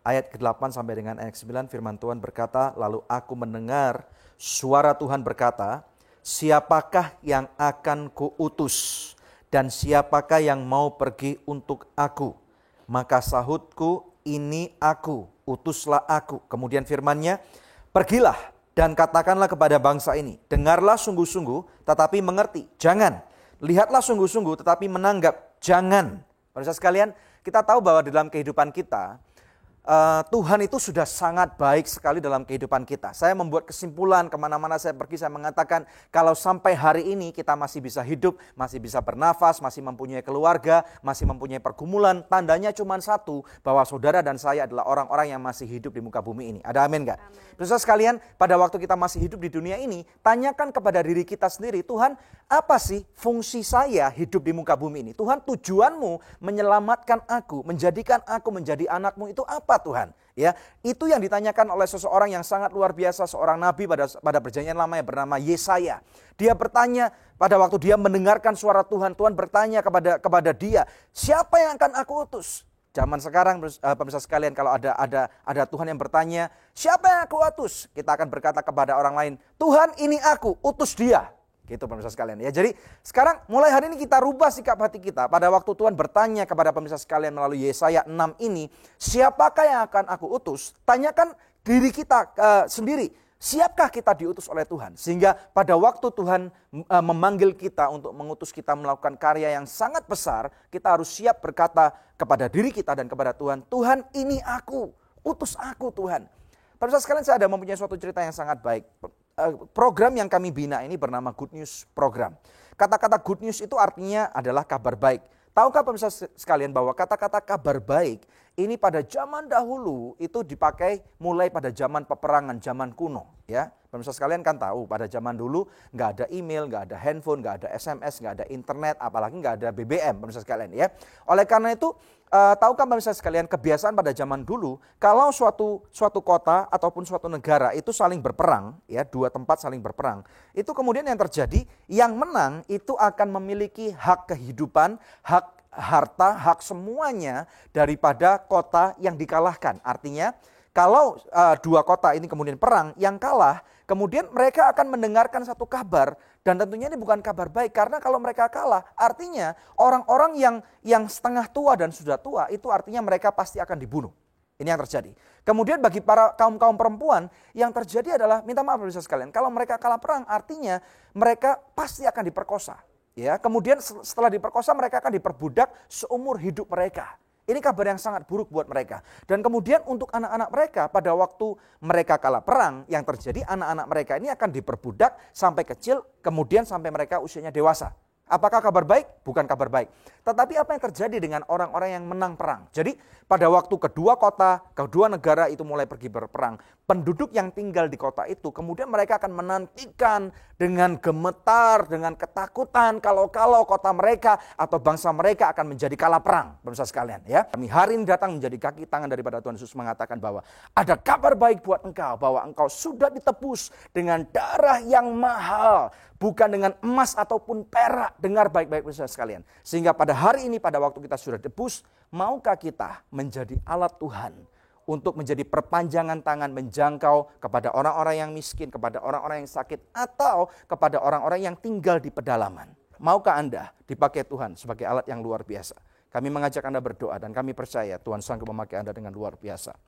Speaker 1: ayat ke-8 sampai dengan ayat ke-9, firman Tuhan berkata, lalu aku mendengar suara Tuhan berkata, siapakah yang akan kuutus? Dan siapakah yang mau pergi untuk aku? Maka sahutku, ini aku, utuslah aku. Kemudian firman-Nya, pergilah dan katakanlah kepada bangsa ini, dengarlah sungguh-sungguh tetapi mengerti, jangan. Lihatlah sungguh-sungguh tetapi menanggap, jangan. Pemirsa sekalian, kita tahu bahwa dalam kehidupan kita, Tuhan itu sudah sangat baik sekali dalam kehidupan kita. Saya membuat kesimpulan kemana-mana saya pergi, saya mengatakan kalau sampai hari ini kita masih bisa hidup, masih bisa bernafas, masih mempunyai keluarga, masih mempunyai pergumulan, tandanya cuma satu, bahwa saudara dan saya adalah orang-orang yang masih hidup di muka bumi ini. Ada amin gak? Saudara sekalian, pada waktu kita masih hidup di dunia ini, tanyakan kepada diri kita sendiri, Tuhan, apa sih fungsi saya hidup di muka bumi ini? Tuhan, tujuanmu menyelamatkan aku, menjadikan aku menjadi anakmu itu apa Tuhan? Ya, itu yang ditanyakan oleh seseorang yang sangat luar biasa, seorang nabi pada perjanjian lama yang bernama Yesaya. Dia bertanya pada waktu dia mendengarkan suara Tuhan, Tuhan bertanya kepada dia, siapa yang akan aku utus? Zaman sekarang pemirsa sekalian, kalau ada Tuhan yang bertanya, siapa yang aku utus? Kita akan berkata kepada orang lain, Tuhan ini aku, utus dia. Gitu pemirsa sekalian ya. Jadi sekarang mulai hari ini kita rubah sikap hati kita. Pada waktu Tuhan bertanya kepada pemirsa sekalian melalui Yesaya 6 ini, siapakah yang akan aku utus? Tanyakan diri kita sendiri, siapkah kita diutus oleh Tuhan? Sehingga pada waktu Tuhan memanggil kita untuk mengutus kita melakukan karya yang sangat besar, kita harus siap berkata kepada diri kita dan kepada Tuhan, Tuhan ini aku, utus aku Tuhan. Pemirsa sekalian, saya ada mempunyai suatu cerita yang sangat baik. Program yang kami bina ini bernama Good News Program. Kata-kata Good News itu artinya adalah kabar baik. Tahukah pemirsa sekalian bahwa kata-kata kabar baik ini pada zaman dahulu itu dipakai mulai pada zaman peperangan, zaman kuno, ya. Pemirsa sekalian kan tahu pada zaman dulu nggak ada email, nggak ada handphone, nggak ada SMS, nggak ada internet, apalagi nggak ada BBM, pemirsa sekalian ya. Oleh karena itu, tahukah pemirsa sekalian kebiasaan pada zaman dulu kalau suatu kota ataupun suatu negara itu saling berperang, ya dua tempat saling berperang, itu kemudian yang terjadi, yang menang itu akan memiliki hak kehidupan, hak harta, hak semuanya daripada kota yang dikalahkan. Artinya kalau dua kota ini kemudian perang, yang kalah kemudian mereka akan mendengarkan satu kabar, dan tentunya ini bukan kabar baik, karena kalau mereka kalah artinya orang-orang yang setengah tua dan sudah tua itu artinya mereka pasti akan dibunuh. Ini yang terjadi. Kemudian bagi para kaum perempuan yang terjadi adalah, minta maaf pemirsa sekalian, kalau mereka kalah perang artinya mereka pasti akan diperkosa. Ya, kemudian setelah diperkosa mereka akan diperbudak seumur hidup mereka. Ini kabar yang sangat buruk buat mereka. Dan kemudian untuk anak-anak mereka pada waktu mereka kalah perang, yang terjadi anak-anak mereka ini akan diperbudak sampai kecil, kemudian sampai mereka usianya dewasa. Apakah kabar baik? Bukan kabar baik. Tetapi apa yang terjadi dengan orang-orang yang menang perang? Jadi pada waktu kedua kota, kedua negara itu mulai pergi berperang, penduduk yang tinggal di kota itu kemudian mereka akan menantikan dengan gemetar, dengan ketakutan kalau kota mereka atau bangsa mereka akan menjadi kalah perang. Pemirsa sekalian ya. Kami hari ini datang menjadi kaki tangan daripada Tuhan Yesus mengatakan bahwa ada kabar baik buat engkau, bahwa engkau sudah ditebus dengan darah yang mahal, bukan dengan emas ataupun perak. Dengar baik-baik pemirsa sekalian. Sehingga pada hari ini, pada waktu kita sudah tebus, maukah kita menjadi alat Tuhan untuk menjadi perpanjangan tangan menjangkau kepada orang-orang yang miskin, kepada orang-orang yang sakit, atau kepada orang-orang yang tinggal di pedalaman. Maukah Anda dipakai Tuhan sebagai alat yang luar biasa? Kami mengajak Anda berdoa dan kami percaya Tuhan sanggup memakai Anda dengan luar biasa.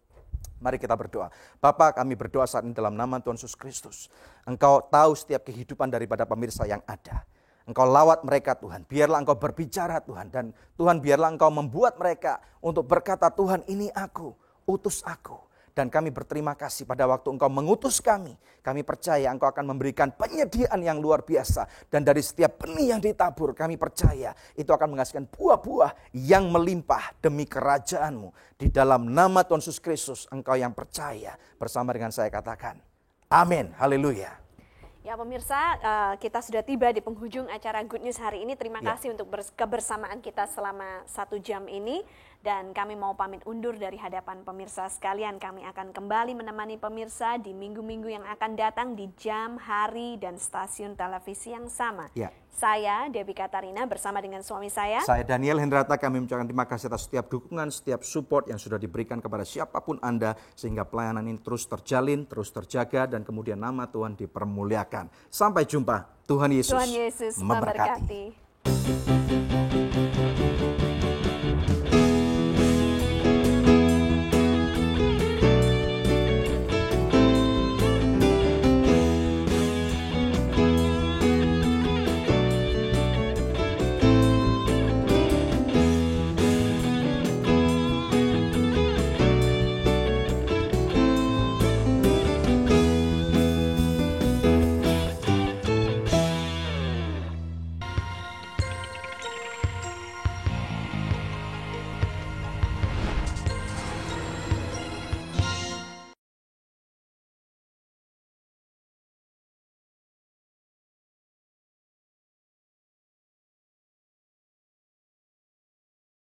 Speaker 1: Mari kita berdoa. Bapa, kami berdoa saat ini dalam nama Tuhan Yesus Kristus. Engkau tahu setiap kehidupan daripada pemirsa yang ada. Engkau lawat mereka Tuhan, biarlah Engkau berbicara Tuhan. Dan Tuhan biarlah Engkau membuat mereka untuk berkata, Tuhan ini aku, utus aku. Dan kami berterima kasih pada waktu Engkau mengutus kami. Kami percaya Engkau akan memberikan penyediaan yang luar biasa. Dan dari setiap benih yang ditabur, kami percaya itu akan menghasilkan buah-buah yang melimpah demi kerajaan-Mu. Di dalam nama Tuhan Yesus Kristus, Engkau yang percaya. Bersama dengan saya katakan, amin, haleluya.
Speaker 2: Ya pemirsa, kita sudah tiba di penghujung acara Good News hari ini. Terima kasih untuk kebersamaan kita selama 1 jam ini. Dan kami mau pamit undur dari hadapan pemirsa sekalian. Kami akan kembali menemani pemirsa di minggu-minggu yang akan datang di jam, hari, dan stasiun televisi yang sama. Saya, Debbie Katarina, bersama dengan suami saya.
Speaker 1: Saya, Daniel Hendrata, kami mengucapkan terima kasih atas setiap dukungan, setiap support yang sudah diberikan kepada siapapun Anda. Sehingga pelayanan ini terus terjalin, terus terjaga, dan kemudian nama Tuhan dipermuliakan. Sampai jumpa. Tuhan Yesus,
Speaker 2: memberkati.